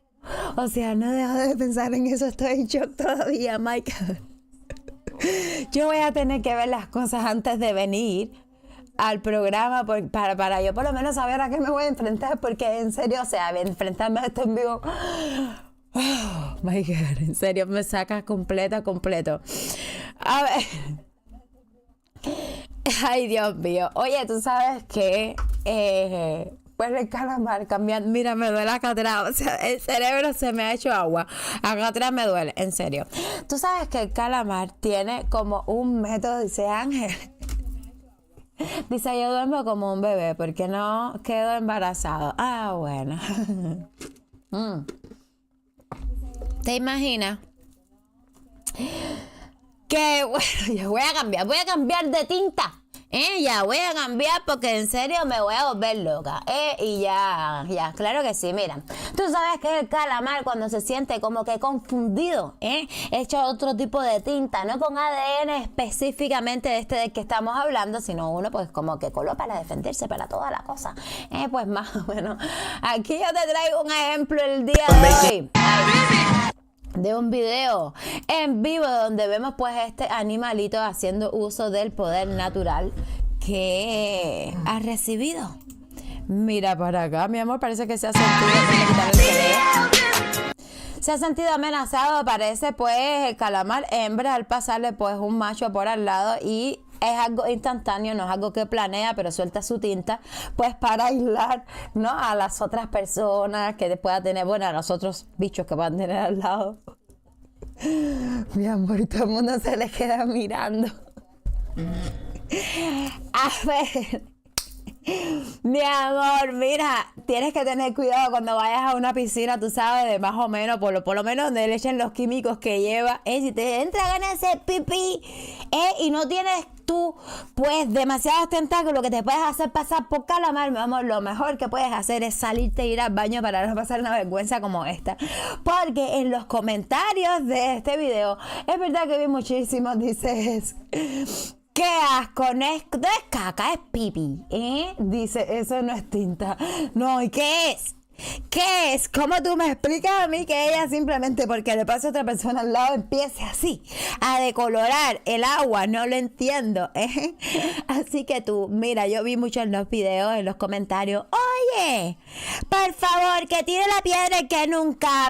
O sea, no dejo de pensar en eso, estoy en shock todavía, Michael. Yo voy a tener que ver las cosas antes de venir al programa para yo por lo menos saber a qué me voy a enfrentar, porque en serio, o sea, enfrentarme a esto en vivo, oh my God, en serio, me saca completo. A ver. Ay, Dios mío. Oye, tú sabes que pues el calamar cambiando, mira, me duele acá atrás, o sea, el cerebro se me ha hecho agua, acá atrás me duele, en serio. Tú sabes que el calamar tiene como un método, dice Ángel. Dice, yo duermo como un bebé porque no quedo embarazado. Bueno. ¿Te imaginas? Que bueno, yo voy a cambiar de tinta. Ya voy a cambiar porque en serio me voy a volver loca. Y ya, claro que sí, mira. Tú sabes que el calamar cuando se siente como que confundido, echa otro tipo de tinta, no con ADN específicamente de este del que estamos hablando, sino uno pues como que coló para defenderse, para toda la cosa. Pues más o menos. Aquí yo te traigo un ejemplo el día de hoy. De un video en vivo donde vemos pues este animalito haciendo uso del poder natural que ha recibido. Mira para acá, mi amor, parece que se ha sentido amenazado, parece pues el calamar hembra al pasarle pues un macho por al lado, y es algo instantáneo, no es algo que planea, pero suelta su tinta pues para aislar, ¿no?, a las otras personas que pueda tener, bueno, a los otros bichos que puedan tener al lado. Mi amor, todo el mundo se le queda mirando. A ver, mi amor, mira, tienes que tener cuidado cuando vayas a una piscina, tú sabes, de más o menos, por lo menos donde le echen los químicos que lleva. Si te entra ganas de hacer pipí, y no tienes tú, pues, demasiados tentáculos que te puedes hacer pasar por calamar, mi amor, lo mejor que puedes hacer es salirte e ir al baño para no pasar una vergüenza como esta. Porque en los comentarios de este video, es verdad que vi muchísimos, dices, ¡qué asco! No es caca, es pipi, Dice, eso no es tinta. No, ¿y qué es? ¿Qué es? ¿Cómo tú me explicas a mí que ella simplemente porque le pasa a otra persona al lado empiece así a decolorar el agua? No lo entiendo, Así que tú, mira, yo vi mucho en los videos, en los comentarios, oye, por favor, que tire la piedra y que nunca,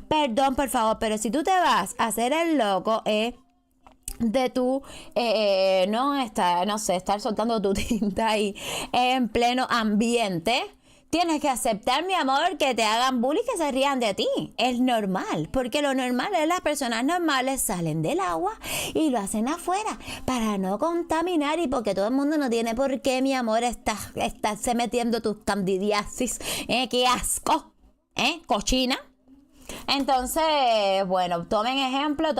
perdón, por favor, pero si tú te vas a hacer el loco, de tu, estar soltando tu tinta ahí en pleno ambiente, tienes que aceptar, mi amor, que te hagan bullying, que se rían de ti. Es normal, porque lo normal es las personas normales salen del agua y lo hacen afuera para no contaminar, y porque todo el mundo no tiene por qué, mi amor, estarse metiendo tus candidiasis. ¡Qué asco! Cochina. Entonces, bueno, tomen ejemplos,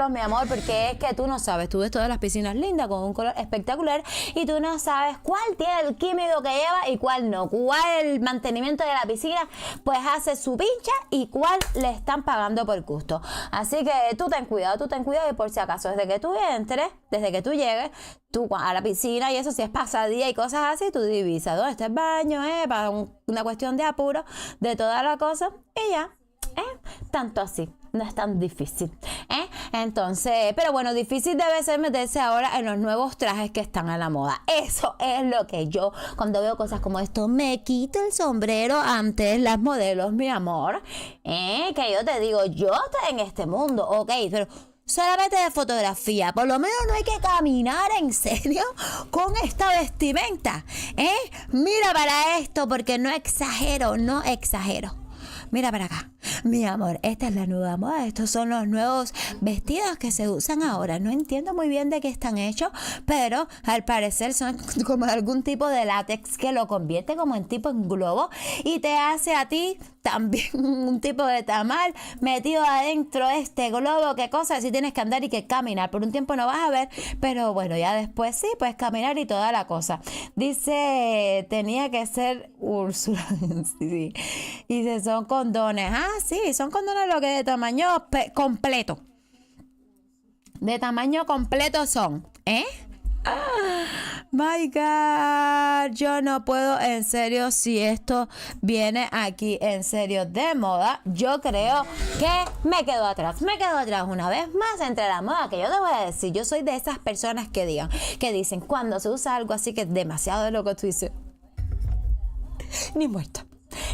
mi amor, porque es que tú no sabes, tú ves todas las piscinas lindas con un color espectacular y tú no sabes cuál tiene el químico que lleva y cuál no, cuál el mantenimiento de la piscina pues hace su pincha y cuál le están pagando por gusto. Así que tú ten cuidado y por si acaso, desde que tú entres, desde que tú llegues tú a la piscina y eso, si es pasadía y cosas así, tú divisas dónde está el baño, para una cuestión de apuro, de toda la cosa, y ya. Tanto así, no es tan difícil, Entonces, pero bueno, difícil debe ser meterse ahora en los nuevos trajes que están a la moda. Eso es lo que yo, cuando veo cosas como esto, me quito el sombrero ante las modelos, mi amor, que yo te digo, yo estoy en este mundo, ok, pero solamente de fotografía, por lo menos no hay que caminar en serio con esta vestimenta, Mira para esto, porque no exagero. Mira para acá. Mi amor, esta es la nueva moda. Estos son los nuevos vestidos que se usan ahora. No entiendo muy bien de qué están hechos, pero al parecer son como algún tipo de látex que lo convierte como en tipo en globo y te hace a ti también un tipo de tamal metido adentro de este globo. Qué cosa, si tienes que andar y que caminar. Por un tiempo no vas a ver, pero bueno, ya después sí, puedes caminar y toda la cosa. Dice, tenía que ser Úrsula. Sí. Dice, son condones. Ah, sí, son condones lo que de tamaño completo. De tamaño completo son, ¿eh? My God, yo no puedo, en serio, si esto viene aquí en serio de moda, yo creo que me quedo atrás una vez más entre la moda, que yo te voy a decir, yo soy de esas personas que dicen, cuando se usa algo así que es demasiado de lo que tú dices, ni muerta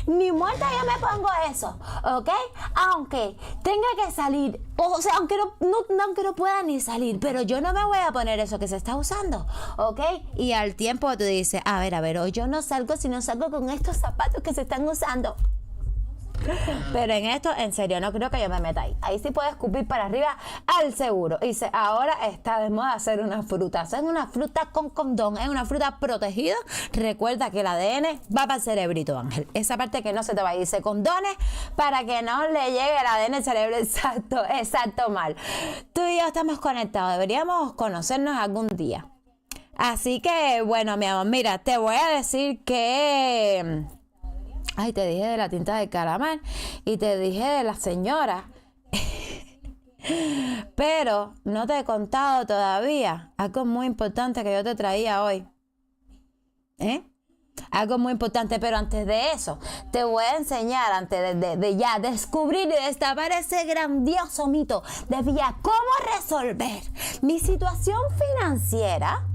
yo me pongo eso, ¿ok? Aunque tenga que salir, o sea, aunque no pueda ni salir, pero yo no me voy a poner eso que se está usando, ¿ok? Y al tiempo tú dices, a ver, hoy yo no salgo si no salgo con estos zapatos que se están usando. Pero en esto, en serio, no creo que yo me meta ahí. Ahí sí puedo escupir para arriba al seguro. Dice, ahora está de moda hacer una fruta. Hacer una fruta con condón. Es una fruta protegida. Recuerda que el ADN va para el cerebrito, Ángel. Esa parte que no se te va a ir. Dice condones para que no le llegue el ADN al cerebro. Exacto, mal. Tú y yo estamos conectados. Deberíamos conocernos algún día. Así que, bueno, mi amor, mira, te voy a decir que... Ay, te dije de la tinta de caramel y te dije de la señora. Pero no te he contado todavía algo muy importante que yo te traía hoy. Algo muy importante, pero antes de eso, te voy a enseñar, antes de ya descubrir y destapar ese grandioso mito de cómo resolver mi situación financiera,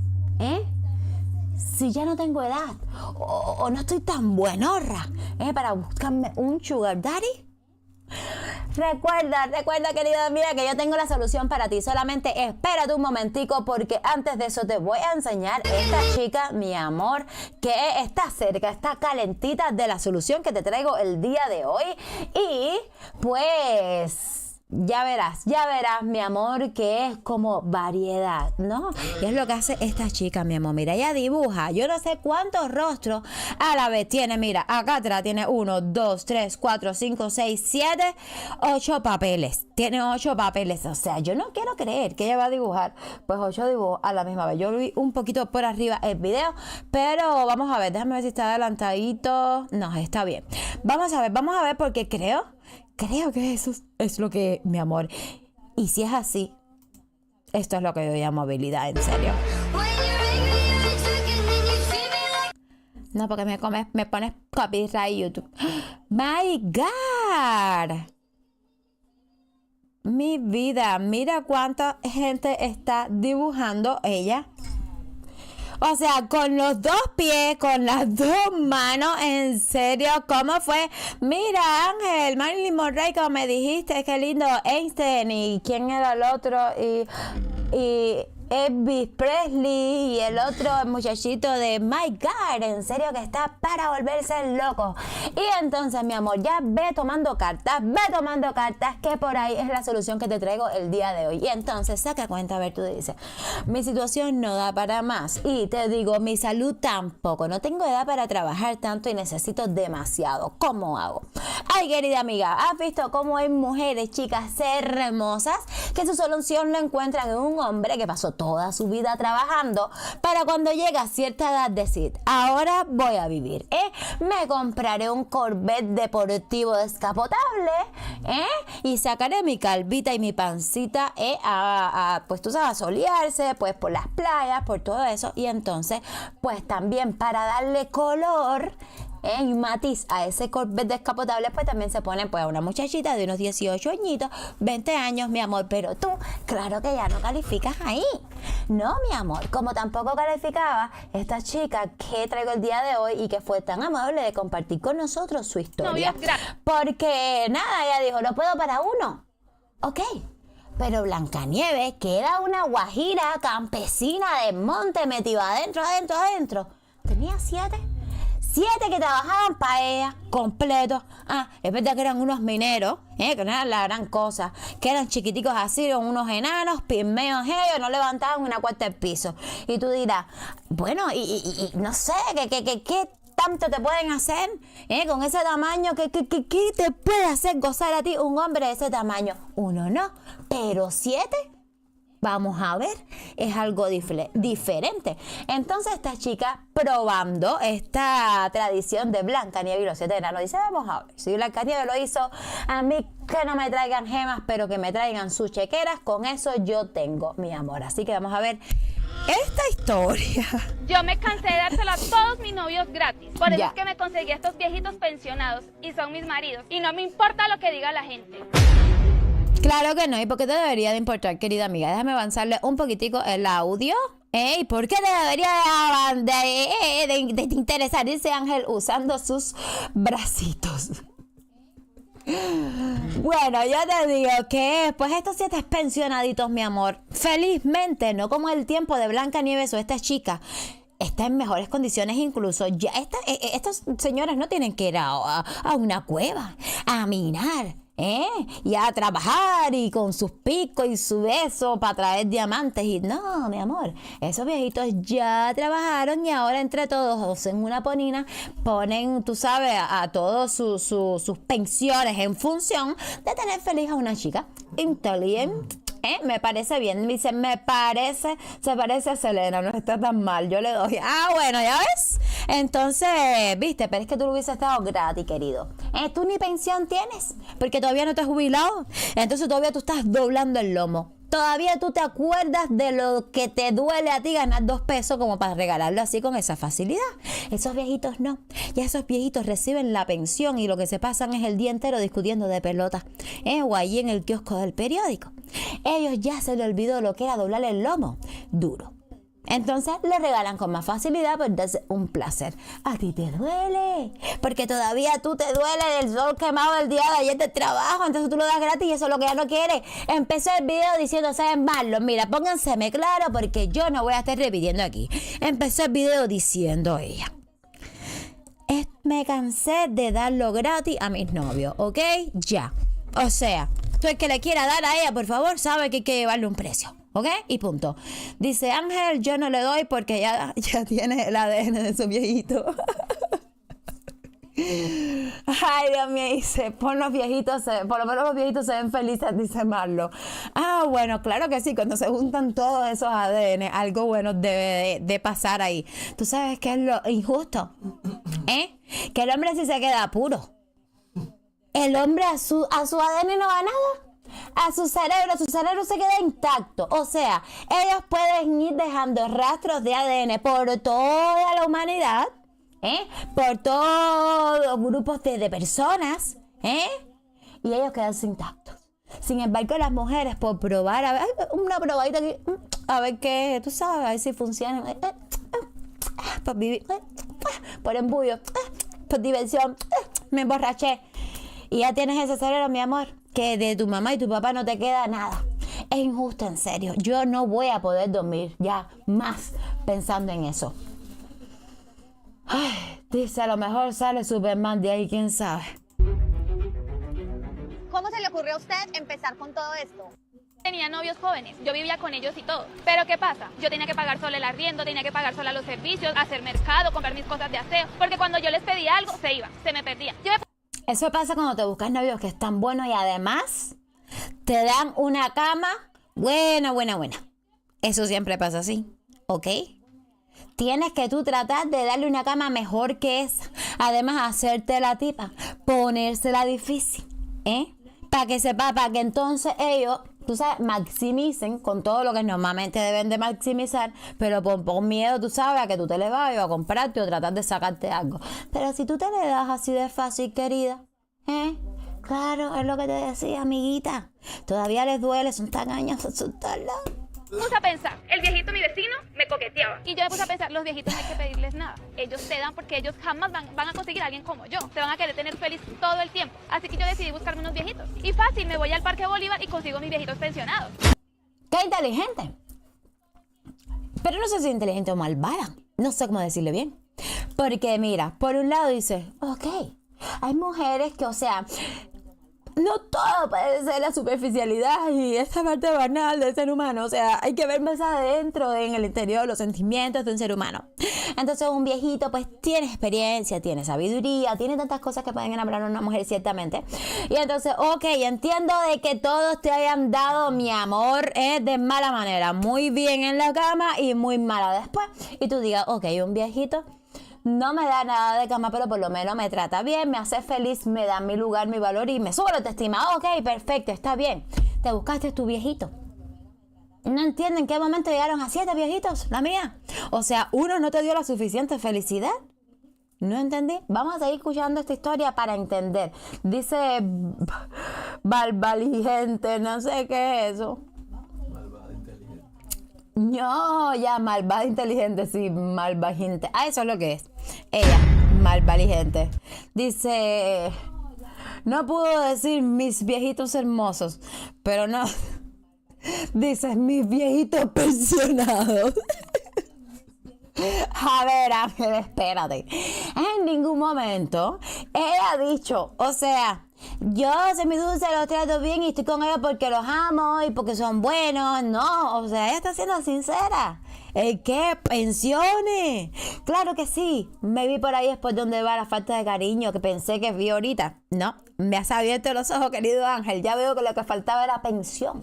si ya no tengo edad o no estoy tan buenorra para buscarme un sugar daddy. Recuerda, querida mía, que yo tengo la solución para ti. Solamente espérate un momentico, porque antes de eso te voy a enseñar esta chica, mi amor, que está cerca, está calentita de la solución que te traigo el día de hoy. Y pues... Ya verás, mi amor, que es como variedad, ¿no? Y es lo que hace esta chica, mi amor. Mira, ella dibuja, yo no sé cuántos rostros a la vez tiene. Mira, acá atrás tiene 1, 2, 3, 4, 5, 6, 7, 8 papeles. Tiene 8 papeles. O sea, yo no quiero creer que ella va a dibujar pues 8 dibujos a la misma vez. Yo vi un poquito por arriba el video, pero vamos a ver, déjame ver si está adelantadito. No, está bien. Vamos a ver porque creo que eso es lo que, mi amor. Y si es así, esto es lo que yo llamo habilidad, en serio. No, porque me pones copyright YouTube. My God. Mi vida, mira cuánta gente está dibujando ella. O sea, con los 2 pies, con las 2 manos, en serio, ¿cómo fue? Mira, Ángel, Marilyn Monroe, como me dijiste, qué lindo, Einstein, y quién era el otro, y Elvis Presley, y el otro el muchachito de My God, en serio que está para volverse loco. Y entonces, mi amor, ya ve tomando cartas, que por ahí es la solución que te traigo el día de hoy. Y entonces, saca cuenta, a ver, tú dices, mi situación no da para más, y te digo, mi salud tampoco, no tengo edad para trabajar tanto y necesito demasiado. ¿Cómo hago? Ay, querida amiga, ¿has visto cómo hay mujeres, chicas hermosas, que su solución la encuentran en un hombre que pasó toda su vida trabajando para cuando llega a cierta edad decir, ahora voy a vivir, me compraré un Corvette deportivo descapotable, y sacaré mi calvita y mi pancita, pues tú sabes, a solearse, pues por las playas, por todo eso, y entonces pues también para darle color y matiz a ese Corvette descapotable, pues también se pone pues una muchachita de unos 18 añitos, 20 años, mi amor, pero tú, claro que ya no calificas ahí. No, mi amor, como tampoco calificaba esta chica que traigo el día de hoy y que fue tan amable de compartir con nosotros su historia. Porque nada, ella dijo, lo puedo para uno. Ok. Pero Blancanieves, que era una guajira campesina de monte metida adentro, tenía 7 7 que trabajaban para ella, completos. Es verdad que eran unos mineros, que no eran la gran cosa, que eran chiquiticos así, eran unos enanos, pigmeos ellos, no levantaban una cuarta del piso. Y tú dirás, bueno, y no sé, ¿qué tanto te pueden hacer con ese tamaño? ¿Qué te puede hacer gozar a ti un hombre de ese tamaño? Uno no, pero 7... Vamos a ver, es algo diferente. Entonces esta chica, probando esta tradición de Blancanieves y los 7 enanos, dice, vamos a ver, si Blancanieves lo hizo, a mí que no me traigan gemas, pero que me traigan sus chequeras, con eso yo tengo mi amor. Así que vamos a ver esta historia. Yo me cansé de dárselo a todos mis novios gratis. Por eso Ya. es que me conseguí a estos viejitos pensionados y son mis maridos. Y no me importa lo que diga la gente. Claro que no, ¿y por qué te debería de importar, querida amiga? Déjame avanzarle un poquitico el audio. ¿Y por qué te debería de interesar ese ángel usando sus bracitos? Bueno, yo te digo que pues estos 7 pensionaditos, mi amor, felizmente, no como el tiempo de Blancanieves o esta chica, está en mejores condiciones. Incluso ya estos señores no tienen que ir a una cueva a minar, y a trabajar y con sus picos y su beso para traer diamantes. Y no, mi amor, esos viejitos ya trabajaron y ahora entre todos en una ponina ponen, tú sabes, a todos sus pensiones en función de tener feliz a una chica inteligente. Me parece bien. Dice, se parece a Selena, no está tan mal, yo le doy. Bueno, ¿ya ves? Entonces, viste, pero es que tú lo hubieses estado gratis, querido. Tú ni pensión tienes, porque todavía no te has jubilado. Entonces todavía tú estás doblando el lomo. Todavía tú te acuerdas de lo que te duele a ti ganar 2 pesos como para regalarlo así con esa facilidad. Esos viejitos no. Ya esos viejitos reciben la pensión y lo que se pasan es el día entero discutiendo de pelota. O ahí en el kiosco del periódico. Ellos ya se les olvidó lo que era doblar el lomo duro. Entonces le regalan con más facilidad, pues es un placer. A ti te duele, porque todavía tú te duele del sol quemado del día de ayer de trabajo, entonces tú lo das gratis y eso es lo que ella no quiere. Empezó el video diciendo, ¿saben malo? Mira, pónganseme claro porque yo no voy a estar repitiendo aquí. Empezó el video diciendo ella, me cansé de darlo gratis a mis novios, ¿ok? Ya. O sea, tú el que le quiera dar a ella, por favor, sabe que hay que llevarle un precio. ¿Ok? Y punto. Dice Ángel, yo no le doy porque ya tiene el ADN de su viejito. Ay, Dios mío, dice, por lo menos los viejitos se ven felices, dice Marlo. Bueno, claro que sí, cuando se juntan todos esos ADN, algo bueno debe de pasar ahí. ¿Tú sabes qué es lo injusto? Que el hombre sí se queda puro. El hombre a su ADN no va nada. A su cerebro se queda intacto. O sea, ellos pueden ir dejando rastros de ADN por toda la humanidad, por todos los grupos de personas, y ellos quedan intactos. Sin embargo, las mujeres, por probar, a ver, una probadita aquí, a ver qué, tú sabes, a ver si funciona, por vivir, por embullo, por diversión, me emborraché. Y ya tienes ese cerebro, mi amor, que de tu mamá y tu papá no te queda nada. Es injusto, en serio. Yo no voy a poder dormir ya más pensando en eso. Dice, a lo mejor sale Superman de ahí, quién sabe. ¿Cómo se le ocurrió a usted empezar con todo esto? Tenía novios jóvenes, yo vivía con ellos y todo. Pero ¿qué pasa? Yo tenía que pagar sola el arriendo, tenía que pagar sola los servicios, hacer mercado, comprar mis cosas de aseo. Porque cuando yo les pedía algo, se iban, se me perdían. Eso pasa cuando te buscas novios que están buenos y además te dan una cama buena. Eso siempre pasa así, ¿ok? Tienes que tú tratar de darle una cama mejor que esa. Además, hacerte la tipa, ponérsela difícil, para que entonces ellos, tú sabes, maximicen con todo lo que normalmente deben de maximizar, pero por miedo, tú sabes, a que tú te le vayas a comprarte o tratar de sacarte algo. Pero si tú te le das así de fácil, querida, claro, es lo que te decía, amiguita. Todavía les duele, son tan años asustarla. Puse a pensar, el viejito, mi vecino, me coqueteaba. Y yo me puse a pensar, los viejitos no hay que pedirles nada. Ellos te dan porque ellos jamás van a conseguir a alguien como yo. Se van a querer tener feliz todo el tiempo. Así que yo decidí buscarme unos viejitos. Y fácil, me voy al Parque Bolívar y consigo mis viejitos pensionados. ¡Qué inteligente! Pero no sé si inteligente o malvada. No sé cómo decirle bien. Porque mira, por un lado dices, ok, hay mujeres que, o sea, no todo puede ser la superficialidad y esta parte banal del ser humano. O sea, hay que ver más adentro, en el interior, los sentimientos de un ser humano. Entonces, un viejito, pues, tiene experiencia, tiene sabiduría, tiene tantas cosas que pueden enamorar a una mujer, ciertamente. Y entonces, ok, entiendo de que todos te hayan dado mi amor de mala manera. Muy bien en la cama y muy mala después. Y tú digas, ok, un viejito no me da nada de cama, pero por lo menos me trata bien, me hace feliz, me da mi lugar, mi valor y me sube la autoestima. Ok, perfecto, está bien. Te buscaste tu viejito. No entiendo en qué momento llegaron a 7 viejitos, la mía. O sea, uno no te dio la suficiente felicidad. No entendí. Vamos a seguir escuchando esta historia para entender. Dice Barbaligente, no sé qué es eso. No, ya, malvada inteligente, sí, malvagente. Ah, eso es lo que es. Ella, malvaligente. Dice, no puedo decir mis viejitos hermosos, pero no. Dice, mis viejitos pensionados. A ver, Ángel, espérate. En ningún momento ella ha dicho, o sea, yo soy mi dulce, los trato bien y estoy con ellos porque los amo y porque son buenos. No, o sea, ella está siendo sincera. ¿Qué? ¿Pensiones? Claro que sí. Me vi por ahí después donde va la falta de cariño que pensé que vi ahorita. No, me has abierto los ojos, querido Ángel. Ya veo que lo que faltaba era pensión.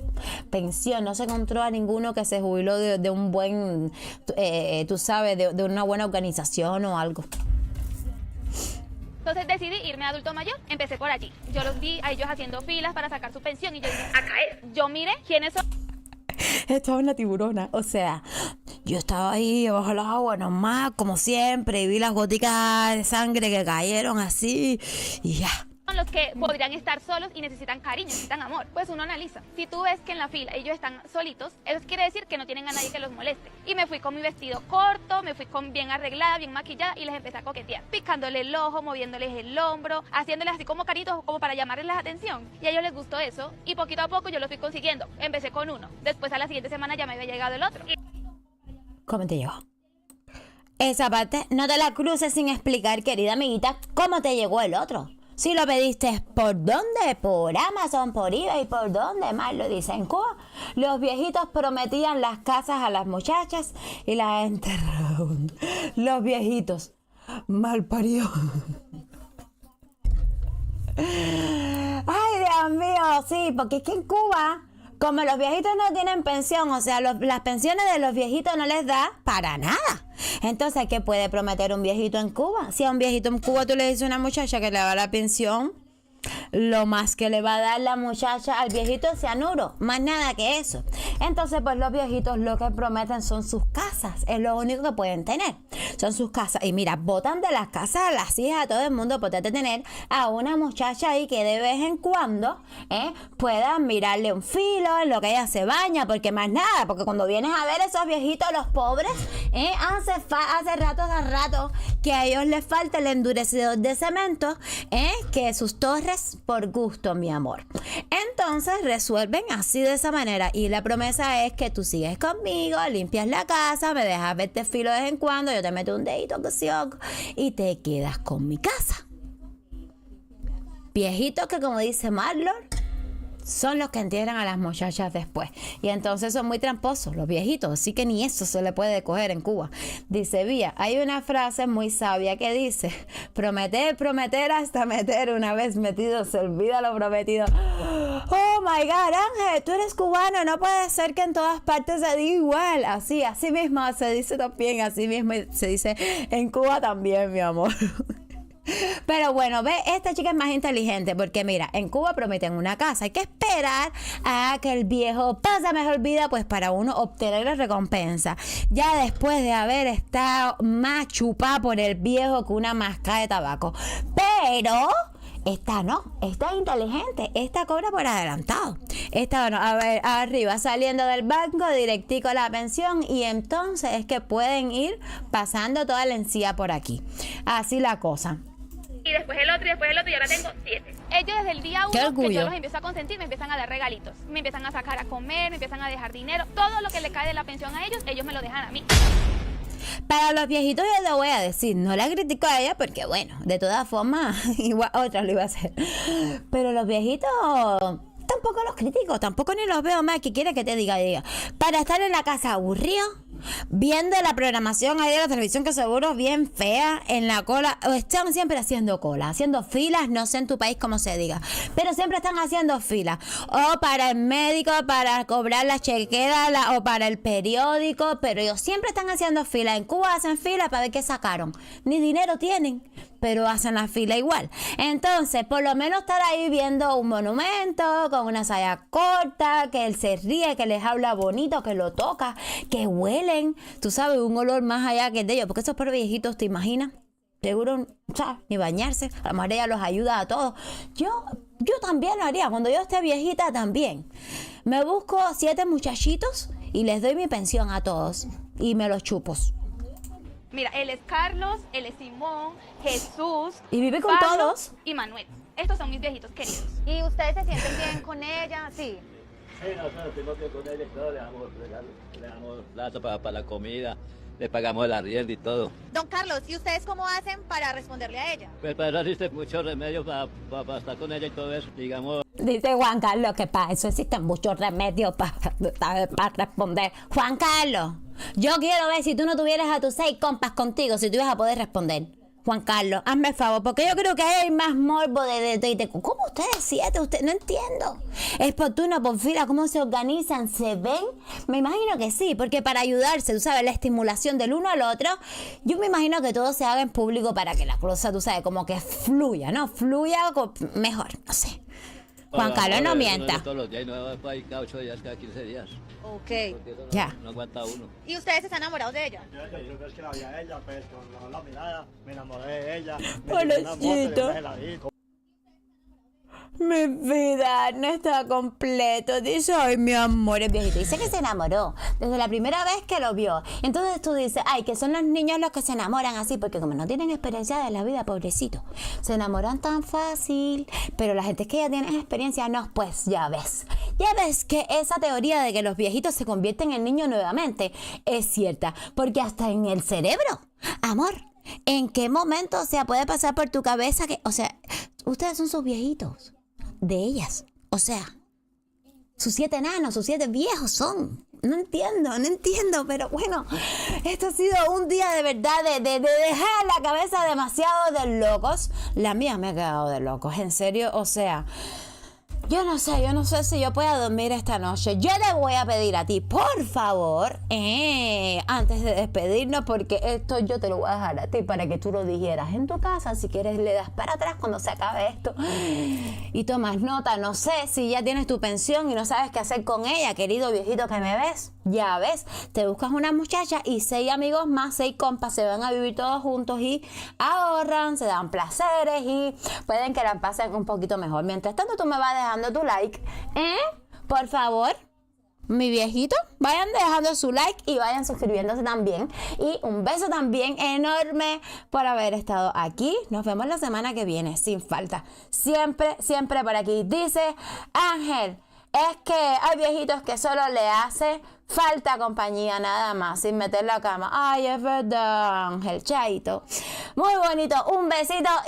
Pensión. No se encontró a ninguno que se jubiló de un buen, tú sabes, de una buena organización o algo. Entonces decidí irme a adulto mayor. Empecé por allí. Yo los vi a ellos haciendo filas para sacar su pensión y yo dije, a caer. Yo miré quiénes son. Estaba una tiburona, o sea, yo estaba ahí bajo el agua nomás, como siempre, y vi las goticas de sangre que cayeron así, y ya. Son los que podrían estar solos y necesitan cariño, necesitan amor. Pues uno analiza. Si tú ves que en la fila ellos están solitos, eso quiere decir que no tienen a nadie que los moleste. Y me fui con mi vestido corto, me fui con bien arreglada, bien maquillada y les empecé a coquetear. Picándole el ojo, moviéndoles el hombro, haciéndoles así como caritos, como para llamarles la atención. Y a ellos les gustó eso y poquito a poco yo lo fui consiguiendo. Empecé con uno. Después a la siguiente semana ya me había llegado el otro. ¿Cómo te llegó? Esa parte no te la cruces sin explicar, querida amiguita, cómo te llegó el otro. Si lo pediste, ¿por dónde? Por Amazon, por eBay, ¿por dónde más lo dice? En Cuba, los viejitos prometían las casas a las muchachas y las enterraron. Los viejitos, malparidos. Ay, Dios mío, sí, porque es que en Cuba, como los viejitos no tienen pensión, o sea, las pensiones de los viejitos no les da para nada. Entonces, ¿qué puede prometer un viejito en Cuba? Si a un viejito en Cuba tú le dices a una muchacha que le va la pensión, lo más que le va a dar la muchacha al viejito es cianuro, más nada que eso. Entonces, pues los viejitos lo que prometen son sus casas, es lo único que pueden tener, son sus casas. Y mira, botan de las casas a las hijas, a todo el mundo, por tener a una muchacha ahí que de vez en cuando puedan mirarle un filo en lo que ella se baña, porque más nada, porque cuando vienes a ver esos viejitos, los pobres, hace rato que a ellos les falta el endurecedor de cemento, que sus torres por gusto, mi amor. Entonces resuelven así de esa manera y la promesa es que tú sigues conmigo, limpias la casa, me dejas verte filo de vez en cuando, yo te meto un dedito y te quedas con mi casa. Viejitos que, como dice Marlon, son los que entierran a las muchachas después. Y entonces son muy tramposos los viejitos, así que ni eso se le puede coger en Cuba. Dice Vía, hay una frase muy sabia que dice, prometer, prometer hasta meter, una vez metido se olvida lo prometido. Oh my God, Ángel, tú eres cubano, no puede ser que en todas partes se diga igual. Así mismo se dice también, así mismo se dice en Cuba también, mi amor. Pero bueno, ve, esta chica es más inteligente porque mira, en Cuba prometen una casa, hay que esperar a que el viejo pase mejor vida pues para uno obtener la recompensa, ya después de haber estado más chupada por el viejo que una mascada de tabaco. Pero esta no, esta es inteligente, esta cobra por adelantado. Esta, bueno, a ver, arriba, saliendo del banco, directico a la pensión y entonces es que pueden ir pasando toda la encía por aquí. Así la cosa. Y después el otro, y ahora tengo 7. Ellos desde el día 1 que yo los empiezo a consentir, me empiezan a dar regalitos. Me empiezan a sacar a comer, me empiezan a dejar dinero. Todo lo que le cae de la pensión a ellos, ellos me lo dejan a mí. Para los viejitos yo le voy a decir, no la critico a ella porque bueno, de todas formas, igual otra lo iba a hacer. Pero los viejitos tampoco los critico, tampoco ni los veo mal, que quiere que te diga. Para estar en la casa aburrido, viendo la programación ahí de la televisión, que seguro bien fea, en la cola, o están siempre haciendo cola, haciendo filas, no sé en tu país cómo se diga, pero siempre están haciendo filas, o para el médico, para cobrar la chequera, o para el periódico, pero ellos siempre están haciendo fila. En Cuba hacen fila para ver qué sacaron, ni dinero tienen, pero hacen la fila igual. Entonces, por lo menos estar ahí viendo un monumento con una saya corta, que él se ríe, que les habla bonito, que lo toca, que huelen, tú sabes, un olor más allá que el de ellos, porque esos pobres viejitos, ¿te imaginas? Seguro, ¿sabes? Ni bañarse, a lo mejor ella los ayuda a todos. Yo también lo haría, cuando yo esté viejita también. Me busco 7 muchachitos y les doy mi pensión a todos y me los chupo. Mira, él es Carlos, él es Simón, Jesús. ¿Y vive con Pablo todos? Y Manuel. Estos son mis viejitos queridos. ¿Y ustedes se sienten bien con ella? Sí. Sí, nosotros tenemos que con ella y todo, le damos plato para la comida, le pagamos el arriendo y todo. Don Carlos, ¿y ustedes cómo hacen para responderle a ella? Pues para eso existen muchos remedios para estar con ella y todo eso, digamos. Dice Juan Carlos que para eso existen muchos remedios para responder. Juan Carlos, yo quiero ver si tú no tuvieras a tus 6 compas contigo, si tú ibas a poder responder. Juan Carlos, hazme el favor, porque yo creo que hay más morbo de ¿cómo ustedes 7? Usted no entiendo. Es por turno, por fila, ¿cómo se organizan? ¿Se ven? Me imagino que sí, porque para ayudarse, tú sabes, la estimulación del uno al otro, yo me imagino que todo se haga en público para que la cosa, tú sabes, como que fluya, ¿no? Fluya mejor, no sé. Juan Carlos, no mienta. Todos los días, no hay cada 8 días, cada 15 días. Ok. Porque eso Ya. no aguanta uno. ¿Y ustedes están enamorados de ella? Yo es que la vi a ella, pues con la mirada, me enamoré de ella. Pobrecito. Mi vida no está completo. Dice, ay, mi amor, es viejito. Dice que se enamoró desde la primera vez que lo vio. Entonces tú dices, ay, que son los niños los que se enamoran así, porque como no tienen experiencia de la vida, pobrecito, se enamoran tan fácil. Pero la gente es que ya tiene experiencia, no, pues ya ves. Ya ves que esa teoría de que los viejitos se convierten en niños nuevamente es cierta, porque hasta en el cerebro, amor, ¿en qué momento, o sea, puede pasar por tu cabeza que, o sea, ustedes son sus viejitos? De ellas, o sea, sus 7 enanos, sus 7 viejos son. No entiendo, pero bueno, esto ha sido un día de verdad de dejar la cabeza demasiado de locos. La mía me ha quedado de locos, en serio, o sea, yo no sé si yo pueda dormir esta noche. Yo le voy a pedir a ti, por favor, antes de despedirnos, porque esto yo te lo voy a dejar a ti para que tú lo dijeras en tu casa. Si quieres le das para atrás cuando se acabe esto y tomas nota. No sé si ya tienes tu pensión y no sabes qué hacer con ella, querido viejito que me ves. Ya ves, te buscas una muchacha y 6 amigos más, 6 compas, se van a vivir todos juntos y ahorran, se dan placeres y pueden que la pasen un poquito mejor. Mientras tanto, tú me vas dejando tu like, por favor, mi viejito, vayan dejando su like y vayan suscribiéndose también. Y un beso también enorme por haber estado aquí. Nos vemos la semana que viene, sin falta. Siempre por aquí. Dice Ángel, es que hay viejitos que solo le hace falta compañía nada más, sin meter la cama. Ay, es verdad, Ángel, chaito. Muy bonito, un besito.